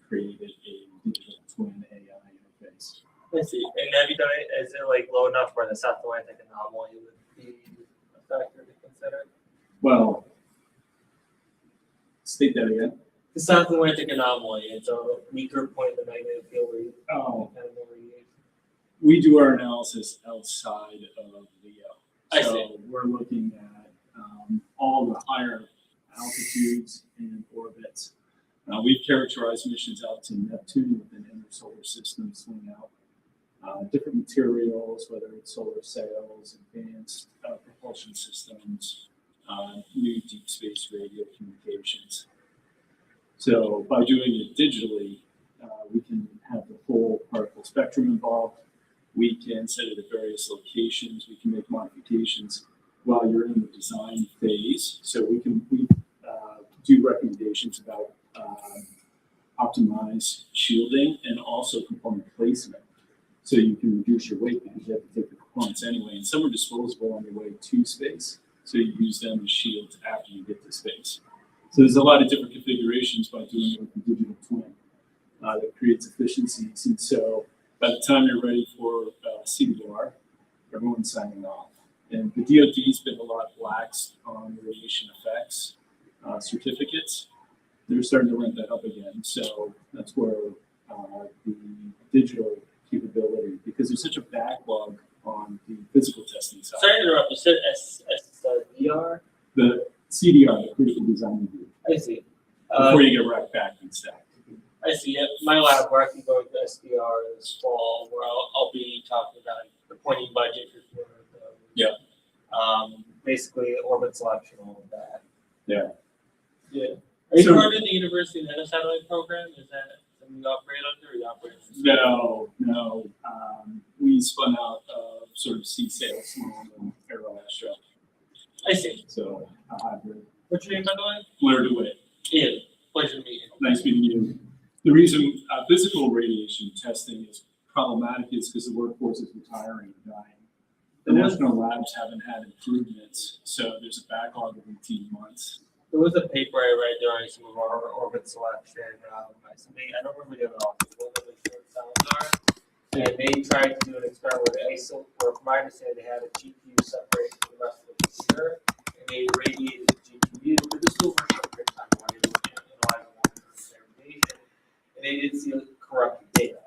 created a digital twin AI interface. I see. And have you done it? Is it like low enough where the South Atlantic anomaly would be a factor to consider? Well, state that again. The South Atlantic anomaly. It's a weaker point in the magnetic field where you Oh. kind of more radiation. We do our analysis outside of LEO. I So see. we're looking at all the higher altitudes and orbits. We've characterized missions out to Neptune with an inner solar system swing out. Different materials, whether it's solar sails, advanced propulsion systems, new deep space radio communications. So by doing it digitally, we can have the full particle spectrum involved. We can set it at various locations. We can make modifications while you're in the design phase. So we do recommendations about optimize shielding and also component placement. So you can reduce your weight because you have to take the components anyway. And some are disposable on your way to space. So you use them as shields after you get to space. So there's a lot of different configurations by doing it with the digital twin. that creates efficiencies. And so by the time you're ready for CDR, everyone's signing off. And the DoD's been a lot lax on radiation effects certificates. They're starting to ramp that up again. So that's where the digital capability, because there's such a backlog on the physical testing side. Sorry to interrupt. You said SDR? The CDR, the critical design review, I see. before you get racked back and stacked. I see. Yeah, my lab where I can go to SDR this fall, where I'll be talking about the pointing budget for 200 of those. Yeah. Basically, orbit selection, all of that. Yeah. Yeah. Are you So- part of the University Nanosatellite program? Is that something you operate under, or you operate? No. We spun out sort of CSAIL, small and Aero Astro. I see. So a hybrid. What's your name, by the way? Blair DeWitt. Ian. Pleasure to meet you. Nice meeting you. The reason physical radiation testing is problematic is because the workforce is retiring and dying. The national labs haven't had improvements, so there's a backlog of 18 months. There was a paper I read during some of our orbit selection. I don't remember the other office, what the short sounds are. And they tried to do an experiment with ISO, where from my understanding, they had a GPU separate from the rest of the computer, and they radiated the GPU, but this was over a short period of time, when they were analyzing their radiation, and they didn't see corrupted data.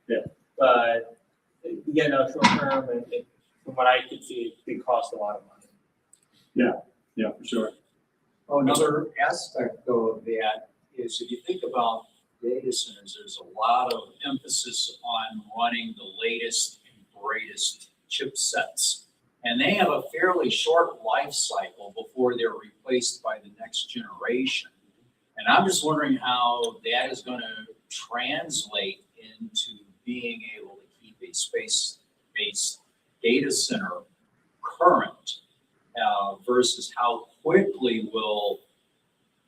Yeah. But again, now short term, and from what I could see, it did cost a lot of money. Yeah, for sure. Oh, another aspect though of that is if you think about data centers, there's a lot of emphasis on running the latest and greatest chipsets. And they have a fairly short life cycle before they're replaced by the next generation. And I'm just wondering how that is going to translate into being able to keep a space-based data center current versus how quickly will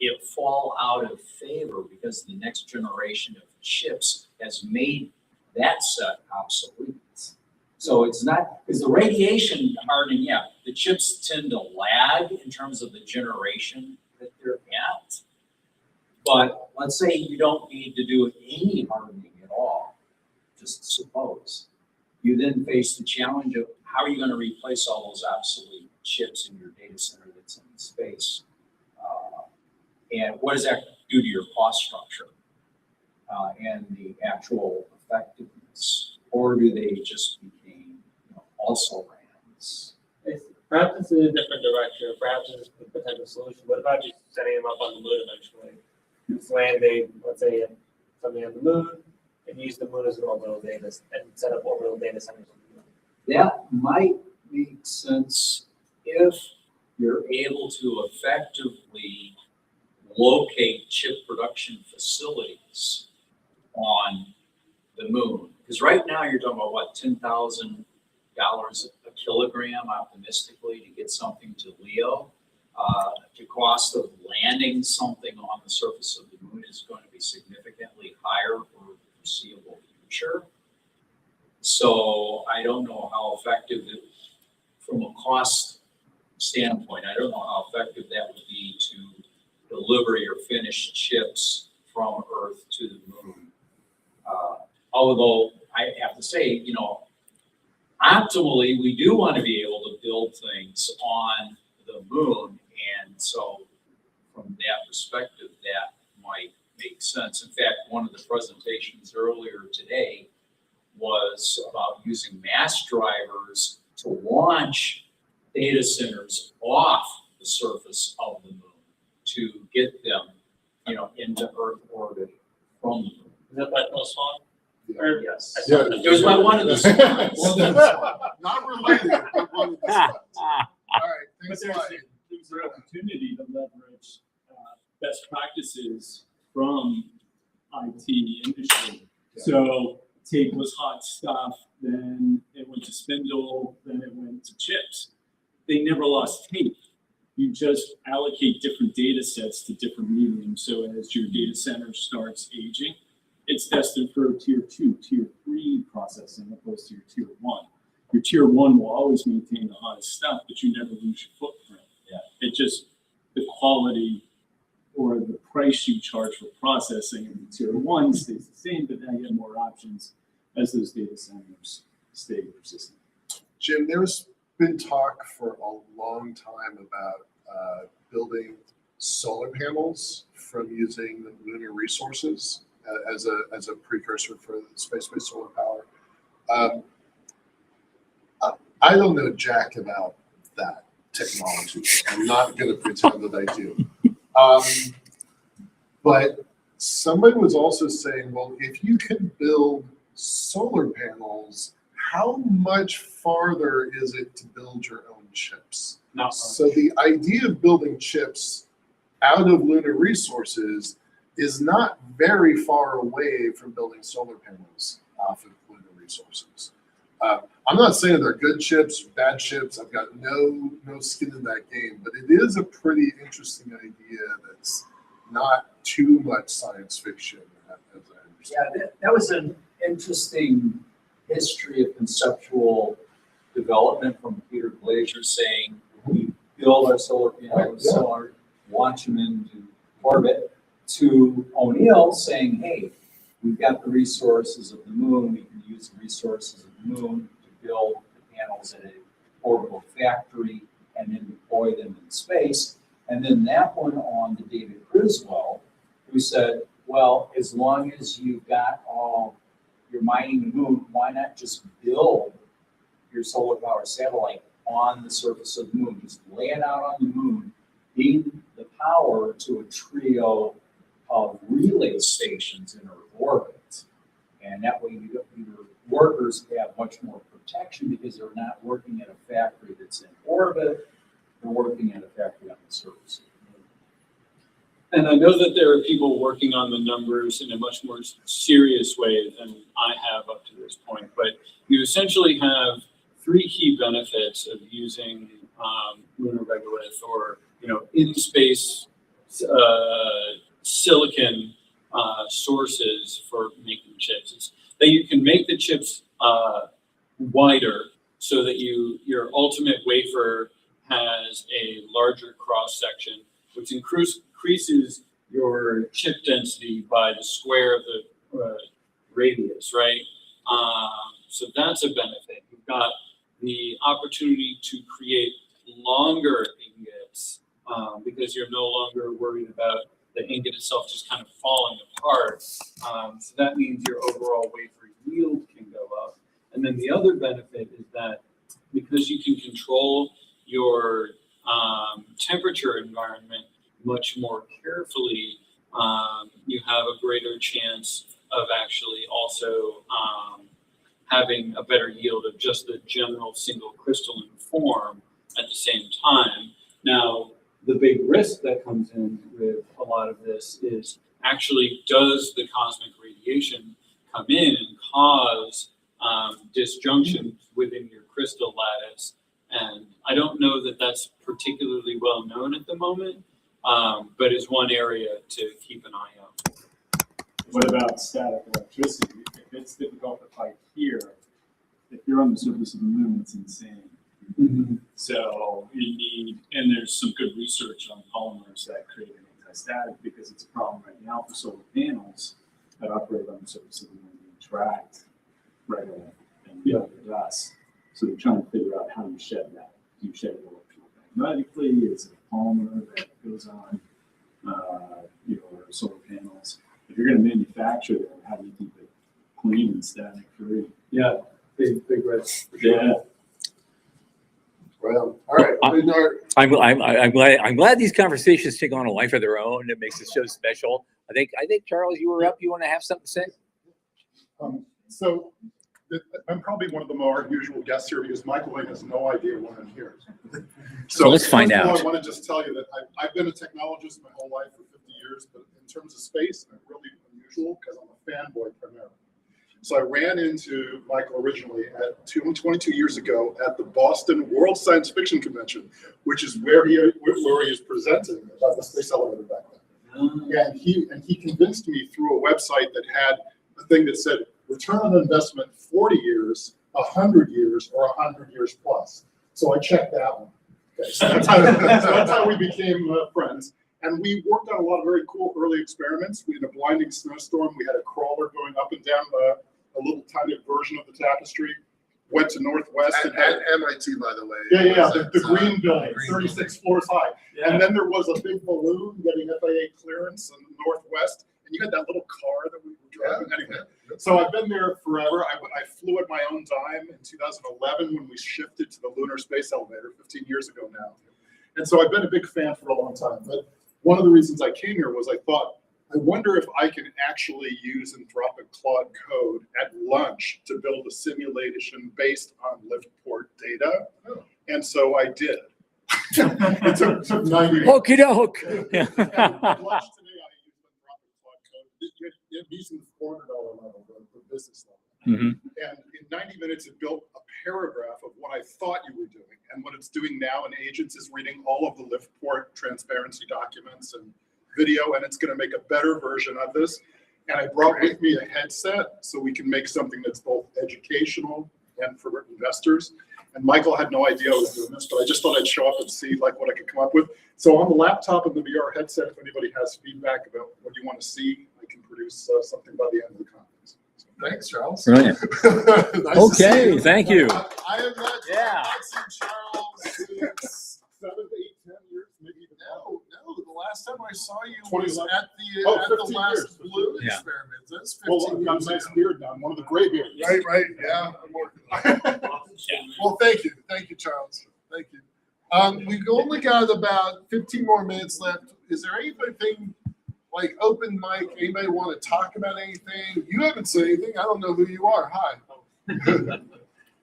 it fall out of favor because the next generation of chips has made that set obsolete. So it's not, because the radiation hardening, yeah, the chips tend to lag in terms of the generation that they're at. But let's say you don't need to do any hardening at all, just suppose. You then face the challenge of how are you going to replace all those obsolete chips in your data center that's in space? And what does that do to your cost structure and the actual effectiveness? Or do they just become also rans? Perhaps it's in a different direction. Perhaps it's a potential solution. What about just setting them up on the moon eventually? Just landing, let's say, something on the moon, and use the moon as an orbital data and set up orbital data centers on the moon. That might make sense if you're able to effectively locate chip production facilities on the moon. Because right now you're talking about what, $10,000 a kilogram optimistically to get something to LEO. The cost of landing something on the surface of the moon is going to be significantly higher for the foreseeable future. So I don't know how effective it, from a cost standpoint, I don't know how effective that would be to deliver your finished chips from Earth to the moon. Although I have to say, optimally, we do want to be able to build things on the moon. And so from that perspective, that might make sense. In fact, one of the presentations earlier today was about using mass drivers to launch data centers off the surface of the moon to get them, into Earth orbit from the moon. Is that by Phil Swan? Yes. Yeah. It was by one of the slides. Not related, but one of the slides. All right, But thanks there's a lot. an opportunity to leverage best practices from IT industry. So tape was hot stuff, then it went to spindle, then it went to chips. They never lost tape. You just allocate different data sets to different mediums. So as your data center starts aging, it's destined for tier 2, tier 3 processing opposed to your tier 1. Your tier 1 will always maintain the hottest stuff, but you never lose your footprint. Yeah. It just, the quality or the price you charge for processing in tier one stays the same, but now you have more options as those data centers stay persistent. Jim, there's been talk for a long time about building solar panels from using lunar resources as a precursor for space-based solar power. I don't know jack about that technology. I'm not going to pretend that I do. But somebody was also saying, well, if you can build solar panels, how much farther is it to build your own chips? No. So the idea of building chips out of lunar resources is not very far away from building solar panels off of lunar resources. I'm not saying they're good chips, bad chips. I've got no skin in that game, but it is a pretty interesting idea that's not too much science fiction, as I understand. Yeah, that was an interesting history of conceptual development from Peter Glazier saying we build our solar panels, launch them into orbit, to O'Neill saying, hey, we've got the resources of the moon, we can use the resources of the moon to build the panels at an orbital factory and then deploy them in space. And then that one on to David Criswell, who said, well, as long as you've got all you're mining the moon, why not just build your solar power satellite on the surface of the moon? Just lay it out on the moon, feed the power to a trio of relay stations in Earth orbit. And that way your workers have much more protection because they're not working at a factory that's in orbit, they're working at a factory on the surface of the moon. And I know that there are people working on the numbers in a much more serious way than I have up to this point, but you essentially have three key benefits of using lunar regolith or in space silicon sources for making chips. It's that you can make the chips wider so that your ultimate wafer has a larger cross section, which increases your chip density by the square of the radius, right? So that's a benefit. You've got the opportunity to create longer ingots because you're no longer worried about the ingot itself just kind of falling apart. So that means your overall wafer yield can go up. And then the other benefit is that because you can control your temperature environment much more carefully, you have a greater chance of actually also having a better yield of just the general single crystalline form at the same time. Now, the big risk that comes in with a lot of this is actually, does the cosmic radiation come in and cause disjunction within your crystal lattice? And I don't know that that's particularly well known at the moment, but is one area to keep an eye out. What about static electricity? If it's difficult to fight here, if you're on the surface of the moon, it's insane. Mm-hmm. So you need, and there's some good research on polymers that create an anti-static because it's a problem right now for solar panels that operate on the surface of the moon being tracked right away and dust. So they're trying to figure out how you shed that. Do you shed it electromagnetically? Is it a polymer that goes on your solar panels? If you're going to manufacture them, how do you keep it clean and static free? Yeah, big risk. Yeah. Well, all right. I'm glad these conversations take on a life of their own. It makes the show special. I think Charles, you were up. You want to have something to say? So I'm probably one of the more unusual guests here because Michael has no idea why I'm here. So let's find out. I want to just tell you that I've been a technologist my whole life for 50 years, but in terms of space, I'm really unusual because I'm a fanboy primarily. So I ran into Michael originally at 22 years ago at the Boston World Science Fiction Convention, which is where he is presenting about the space elevator back then. And he convinced me through a website that had a thing that said return on investment 40 years, 100 years, or 100 years plus. So I checked that one. Okay, so that's how we became friends. And we worked on a lot of very cool early experiments. We had a blinding snowstorm. We had a crawler going up and down a little tiny version of the tapestry. Went to Northwest. At MIT, by the way. Yeah, the green building, 36 floors high. Yeah. And then there was a big balloon getting FAA clearance in the Northwest. And you had that little car that we were driving. Anyway, so I've been there forever. I flew at my own dime in 2011 when we shifted to the Lunar Space Elevator 15 years ago now. And so I've been a big fan for a long time. But one of the reasons I came here was I thought, I wonder if I can actually use Anthropic Claude code at lunch to build a simulation based on lift port data. And so I did. It took 90 minutes. Okie doke. At lunch today, I used Anthropic Claude code. It using the $400 level, the business level. Mm-hmm. And in 90 minutes, it built a paragraph of what I thought you were doing. And what it's doing now in Agents is reading all of the lift port transparency documents and video, and it's going to make a better version of this. And I brought with me a headset so we can make something that's both educational and for investors. And Michael had no idea I was doing this, but I just thought I'd show up and see like what I could come up with. So on the laptop and the VR headset, if anybody has feedback about what you want to see, I can produce something by the end of the conference. So, thanks, Charles. Brilliant. Nice Okay, thank you. I have not seen Charles since 7 to 8, 10 years, maybe even no. The last time I saw you 20 was at the Oh, at the 15 last years. blue Yeah. experiment. That's 15 Well, I've got a years nice ago. beard now, one of the gray beards. Right. Yeah, I'm working on it. Well, thank you, Charles. Thank you. We've only got about 15 more minutes left. Is there anything like open mic? Anybody want to talk about anything? You haven't said anything. I don't know who you are. Hi.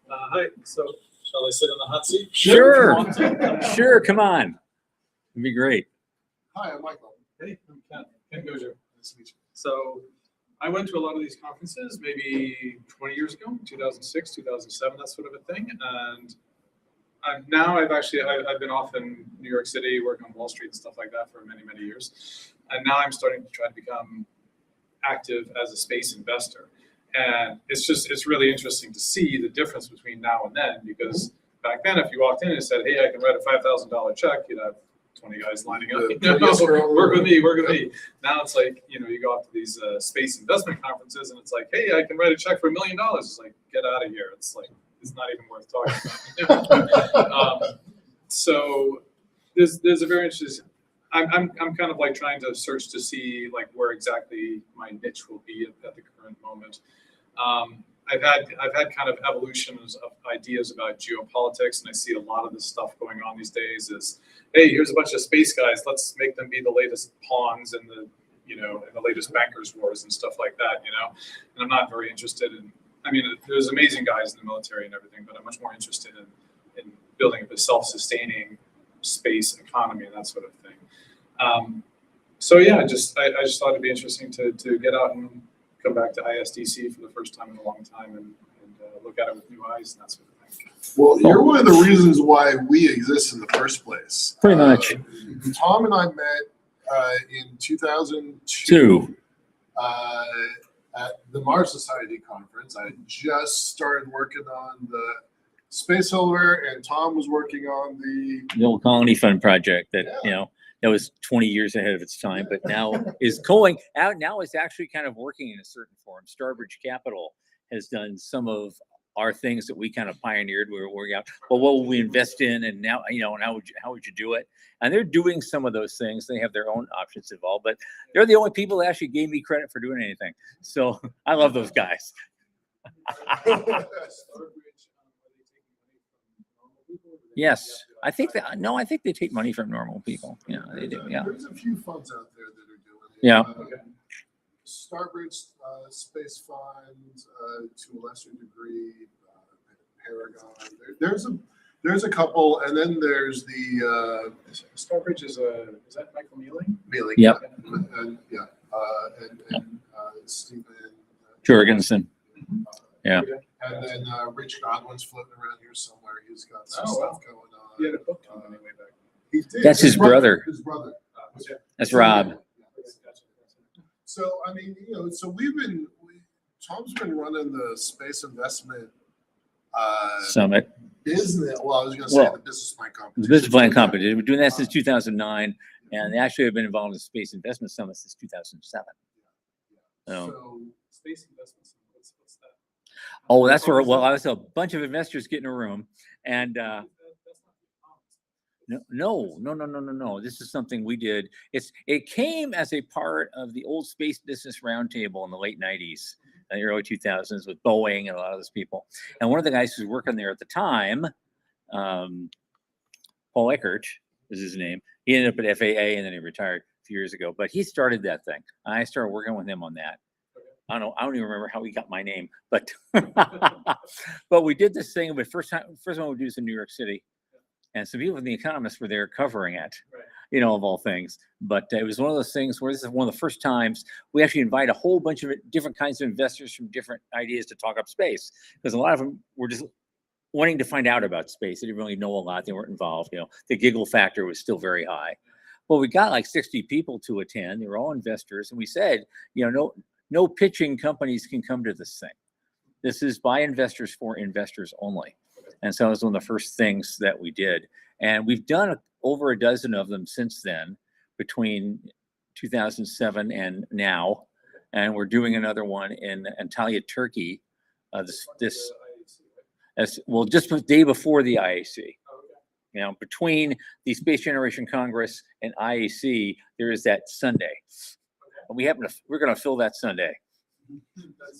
Hi. So, shall I sit in the hot seat? Sure. Sure, come on. It'd be great. Hi, I'm Michael. Hey, I'm Ken Gojo. Nice to meet you. So, I went to a lot of these conferences maybe 20 years ago, 2006, 2007, that sort of a thing. And I've been off in New York City, working on Wall Street and stuff like that for many, many years. And now I'm starting to try to become active as a space investor. And it's really interesting to see the difference between now and then, because back then, if you walked in and said, hey, I can write a $5,000 check, you'd have 20 guys lining up. Work with me. Now it's like, you go out to these space investment conferences and it's like, hey, I can write a check for $1 million. It's like, get out of here. It's like, it's not even worth talking about. So there's a very interesting, I'm kind of like trying to search to see like where exactly my niche will be at the current moment. I've had kind of evolutions of ideas about geopolitics, and I see a lot of this stuff going on these days is, hey, here's a bunch of space guys, let's make them be the latest pawns in the latest bankers wars and stuff like that, and I'm not very interested in, there's amazing guys in the military and everything, but I'm much more interested in building up a self-sustaining space economy and that sort of thing. So yeah, I just thought it'd be interesting to get out and come back to ISDC for the first time in a long time and look at it with new eyes and that sort of thing. Well, you're one of the reasons why we exist in the first place. Pretty much. Tom and I met in 2002 at the Mars Society conference. I just started working on the space elevator, and Tom was working on the old Colony Fund project that, that was 20 years ahead of its time, but now is going out. Now it's actually kind of working in a certain form. Starbridge Capital has done some of our things that we kind of pioneered. We were working out, well, what will we invest in? And now, and how would you do it? And they're doing some of those things. They have their own options involved, but they're the only people that actually gave me credit for doing anything. So I love those guys. Yes, I think they take money from normal people. Yeah, they do. Yeah. There's a few funds out there that are doing it. Yeah. Starbridge Space Fund, to a lesser degree, Paragon. There's a couple, and then there's the Starbridge is that Michael Mealing? Mealing. Yep. And Stephen Jorgensen. Yeah. And then Rich Godwin's floating around here somewhere. He's got some Oh, stuff wow. going on. He had a book company way back. He did. That's his brother. His brother. That's Rob. So I mean, so Tom's been running the space investment Summit. business. Well, I was going to say the business plan company. The business plan company. We've been doing that since 2009. And they actually have been involved in Space Investment Summit since 2007. So space investments, what's that? Oh, that's where, well, I was a bunch of investors get in a room and, no. This is something we did. It came as a part of the old Space Business Roundtable in the late 90s, the early 2000s with Boeing and a lot of those people. And one of the guys who was working there at the time, Paul Eckert is his name. He ended up at FAA and then he retired a few years ago, but he started that thing. I started working with him on that. I don't even remember how he got my name, but but we did this thing. But first one we did this in New York City, and some people from The Economist were there covering it, of all things. But it was one of those things where this is one of the first times we actually invite a whole bunch of different kinds of investors from different ideas to talk up space, because a lot of them were just wanting to find out about space. They didn't really know a lot. They weren't involved. The giggle factor was still very high. Well, we got like 60 people to attend. They were all investors, and we said, no pitching companies can come to this thing. This is by investors for investors only. And so it was one of the first things that we did. And we've done over a dozen of them since then, between 2007 and now. And we're doing another one in Antalya, Turkey, just the day before the IAC. Between the Space Generation Congress and IAC, there is that Sunday. We're going to fill that Sunday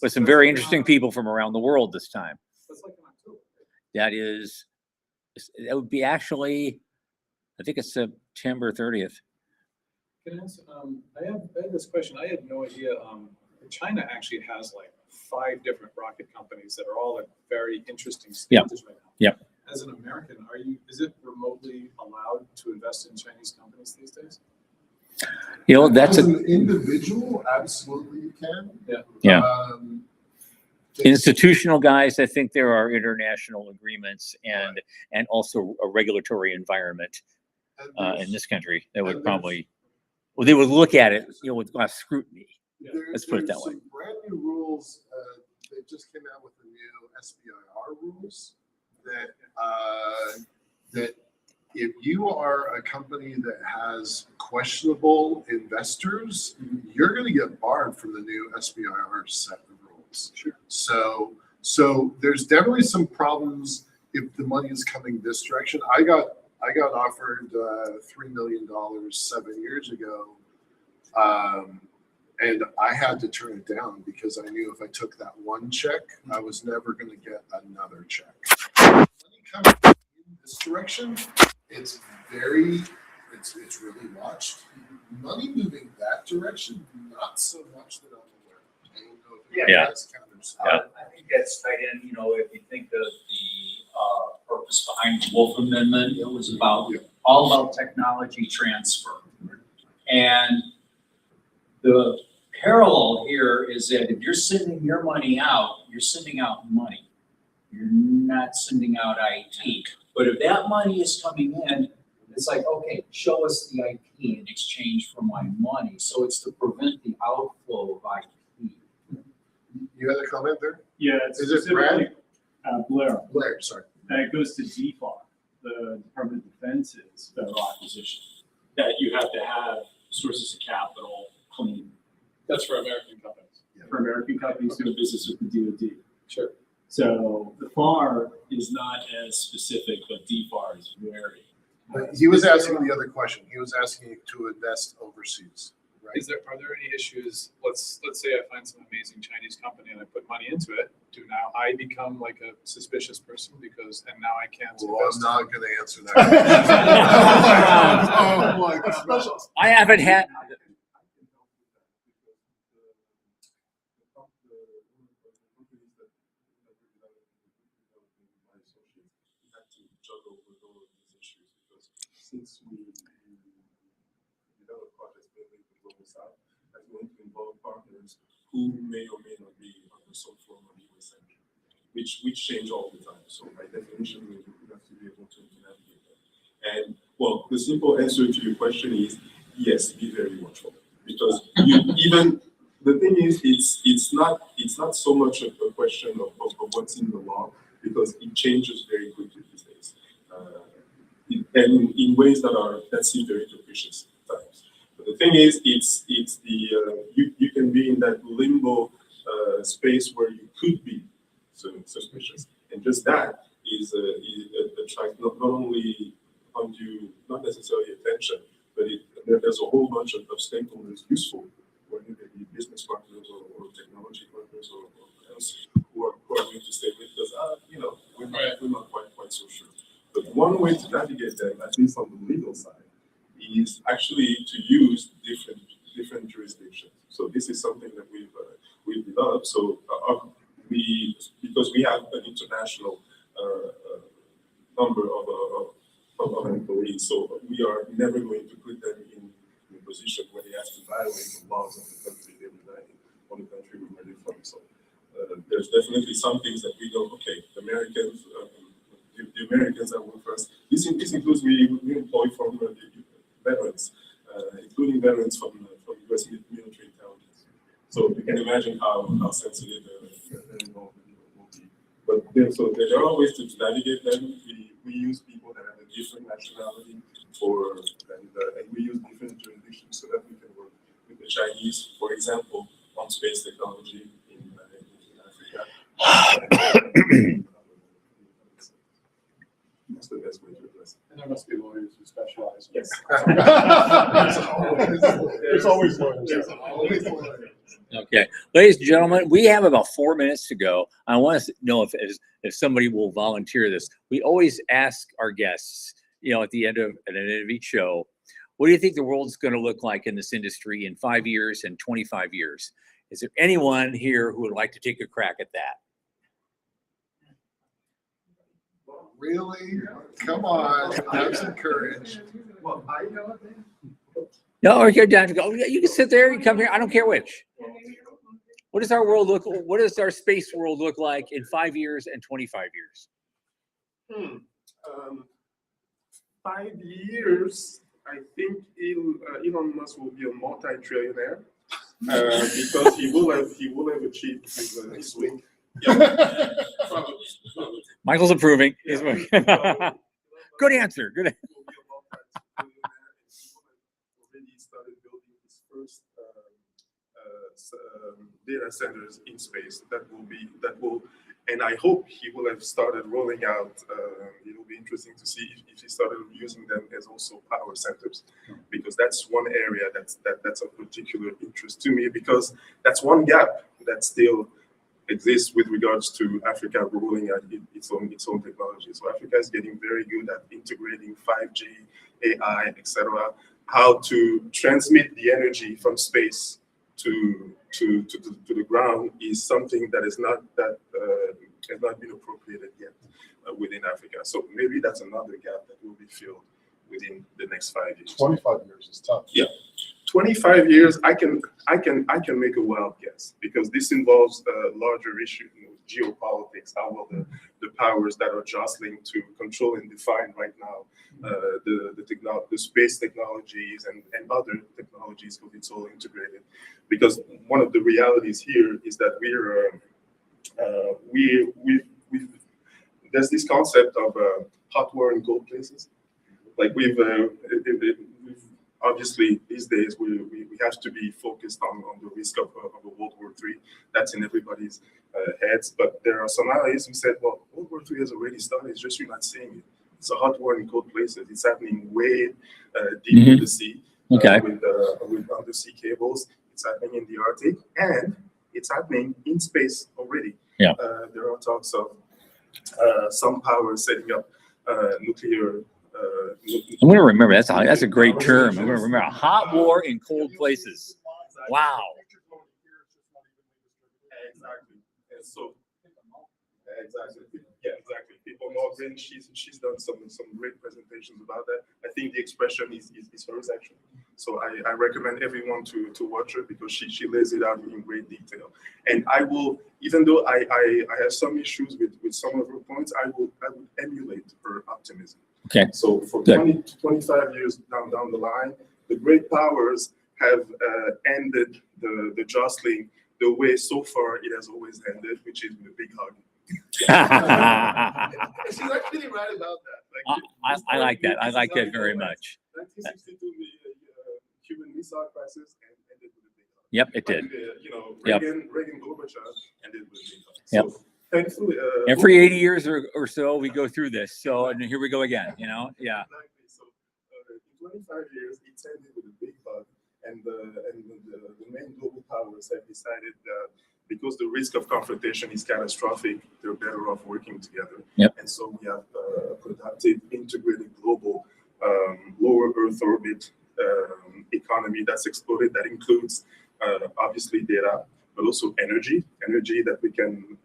with some very interesting people from around the world this time. That would be actually, I think it's September 30th. Can I ask, I have this question. I had no idea. China actually has like 5 different rocket companies that are all at very interesting stages right now. Yep. As an American, is it remotely allowed to invest in Chinese companies these days? That's as an individual, absolutely you can. Yeah. Institutional guys, I think there are international agreements and also a regulatory environment in this country that would probably, they would look at it, with scrutiny. Let's put it that way. Some brand new rules. They just came out with the new SBIR rules that if you are a company that has questionable investors, you're going to get barred from the new SBIR set of rules. Sure. So there's definitely some problems if the money is coming this direction. I got offered $3 million 7 years ago, and I had to turn it down because I knew if I took that one check, I was never going to get another check. Money coming in this direction, it's really watched. Money moving that direction, not so much that I'm aware of. I don't know if that's counters. I think that's tied in, if you think of the purpose behind the Wolf Amendment, it was all about technology transfer. And the parallel here is that if you're sending your money out, you're sending out money. You're not sending out IT. But if that money is coming in, it's like, okay, show us the IP in exchange for my money. So it's to prevent the outflow of IP. You had a comment there? Yeah, Is it Brad? Blair. Blair, sorry. That goes to DFAR, the Department of Defense's federal acquisition, that you have to have sources of capital clean. That's for American companies. For American companies doing business with the DoD. Sure. So the FAR is not as specific, but DFAR is very. But he was asking the other question. He was asking you to invest overseas, right? Are there any issues? Let's say I find some amazing Chinese company and I put money into it. Do now I become like a suspicious person and now I can't invest? I'm not going to answer that. Oh my God. I haven't had. Since we develop projects mainly with Global South, I'm going to involve partners who may or may not be under some form of US entry, which change all the time. So by definition, we have to be able to navigate that. And well, the simple answer to your question is yes, be very watchful, because the thing is, it's not so much a question of what's in the law, because it changes very quickly these days. And in ways that seem very capricious. The thing is, it's the you can be in that limbo space where you could be suspicious, and just that is attract not only undue, not necessarily attention, but there's a whole bunch of stakeholders useful, whether they be business partners or technology partners or else who are going to stay with us. We're not quite so sure. But one way to navigate them, at least on the legal side, is actually to use different jurisdictions. So this is something that we've developed. So because we have an international number of employees, so we are never going to put them in a position where they have to violate the laws of the country they reside in or the country where they're from. So there's definitely some things that we go, okay, the Americans that work for us. This includes we employ from veterans, including veterans from U.S. military intelligence. So you can imagine how sensitive they're involved will be. But there are ways to navigate them. We use people that have a different nationality and we use different jurisdictions so that we can work with the Chinese, for example, on space technology in Africa. That's the best way to address it. And there must be lawyers who specialize. Yes. There's always lawyers. There's always lawyers. Okay, ladies and gentlemen, we have about 4 minutes to go. I want to know if somebody will volunteer this. We always ask our guests, at the end of each show, what do you think the world's going to look like in this industry in 5 years and 25 years? Is there anyone here who would like to take a crack at that? Really? Come on, have some courage. Well, I know No, or you're down to go. You can sit there. You come here. I don't care which. What does our world look? What does our space world look like in 5 years and 25 years? 5 years, I think Elon Musk will be a multi-trillionaire because he will have achieved his swing. Yeah. Probably. Michael's approving. Good answer. Good. Already started building his first data centers in space. That will, and I hope he will have started rolling out. It'll be interesting to see if he started using them as also power centers, because that's one area that's of particular interest to me, because that's one gap that still exists with regards to Africa rolling out its own technology. So Africa is getting very good at integrating 5G, AI, etc. How to transmit the energy from space to the ground is something that has not been appropriated yet within Africa. So maybe that's another gap that will be filled within the next 5 years. 25 years is tough. Yeah. 25 years, I can make a wild guess, because this involves a larger issue, geopolitics. How will the powers that are jostling to control and define right now the space technologies and other technologies, because it's all integrated. Because one of the realities here is that there's this concept of hot war and cold places. Like we've obviously these days we have to be focused on the risk of a World War III. That's in everybody's heads. But there are some allies who said, well, World War III has already started. It's just you're not seeing it. It's a hot war in cold places. It's happening way deep in the sea. With undersea cables. It's happening in the Arctic, and it's happening in space already. Yeah. There are talks of some powers setting up nuclear. I'm going to remember that's a great term. I'm going to remember a hot war in cold places. Wow. Exactly. And so, exactly. Yeah, exactly. People know Green. She's done some great presentations about that. I think the expression is hers actually. So I recommend everyone to watch her, because she lays it out in great detail. And I will, even though I have some issues with some of her points, I would emulate her optimism. Okay. So for 20 to 25 years down the line, the great powers have ended the jostling the way so far it has always ended, which is with a big hug. She's actually right about that. I like that. I like that very much. 1962, Cuban Missile Crisis and ended with a big hug. Yep, it did. And, Yep. Reagan Gorbachev ended with a big hug. Yep. So thankfully, Every 80 years or so, we go through this. So, and here we go again, Yeah. Exactly. So in 25 years, it ended with a big hug, and the main global powers have decided that because the risk of confrontation is catastrophic, they're better off working together. Yep. And so we have a productive, integrated global lower Earth orbit economy that's exploded. That includes obviously data, but also energy that we can,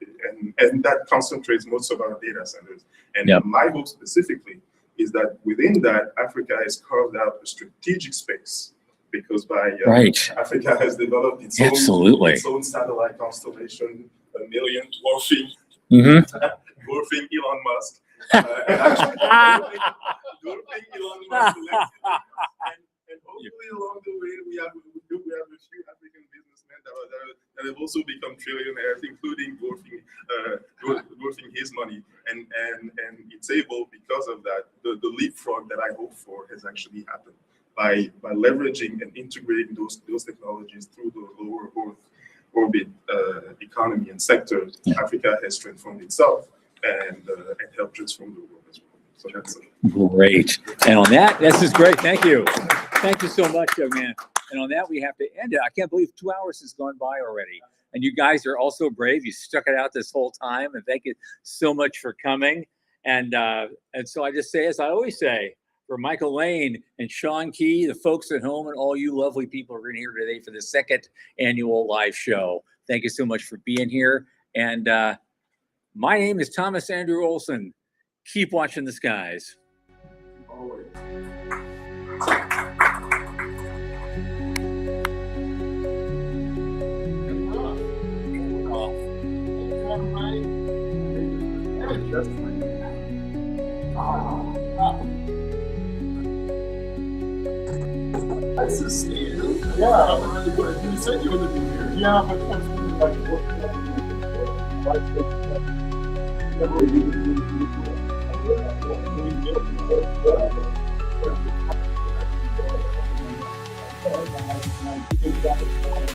and that concentrates most of our data centers. And Yep. my hope specifically is that within that, Africa has carved out a strategic space, because Right. Africa has developed Absolutely. its own satellite constellation, a million dwarfing Elon Musk. And actually, dwarfing Elon Musk. And hopefully along the way, we have a few African businessmen that have also become trillionaires, including dwarfing his money. And it's able, because of that, the leapfrog that I hope for has actually happened. By leveraging and integrating those technologies through the lower Earth orbit economy and sector, Africa has transformed itself and helped transform the world as well. So that's Great. And on that, this is great. Thank you. Thank you so much, young man. And on that, we have to end it. I can't believe 2 hours has gone by already. And you guys are also brave. You stuck it out this whole time. And thank you so much for coming. And so I just say, as I always say, for Michael Lane and Sean Key, the folks at home, and all you lovely people who are in here today for the second annual live show. Thank you so much for being here. And my name is Thomas Andrew Olson. Keep watching the skies. always. Nice to see you. Yeah, you said you would be here. Yeah, but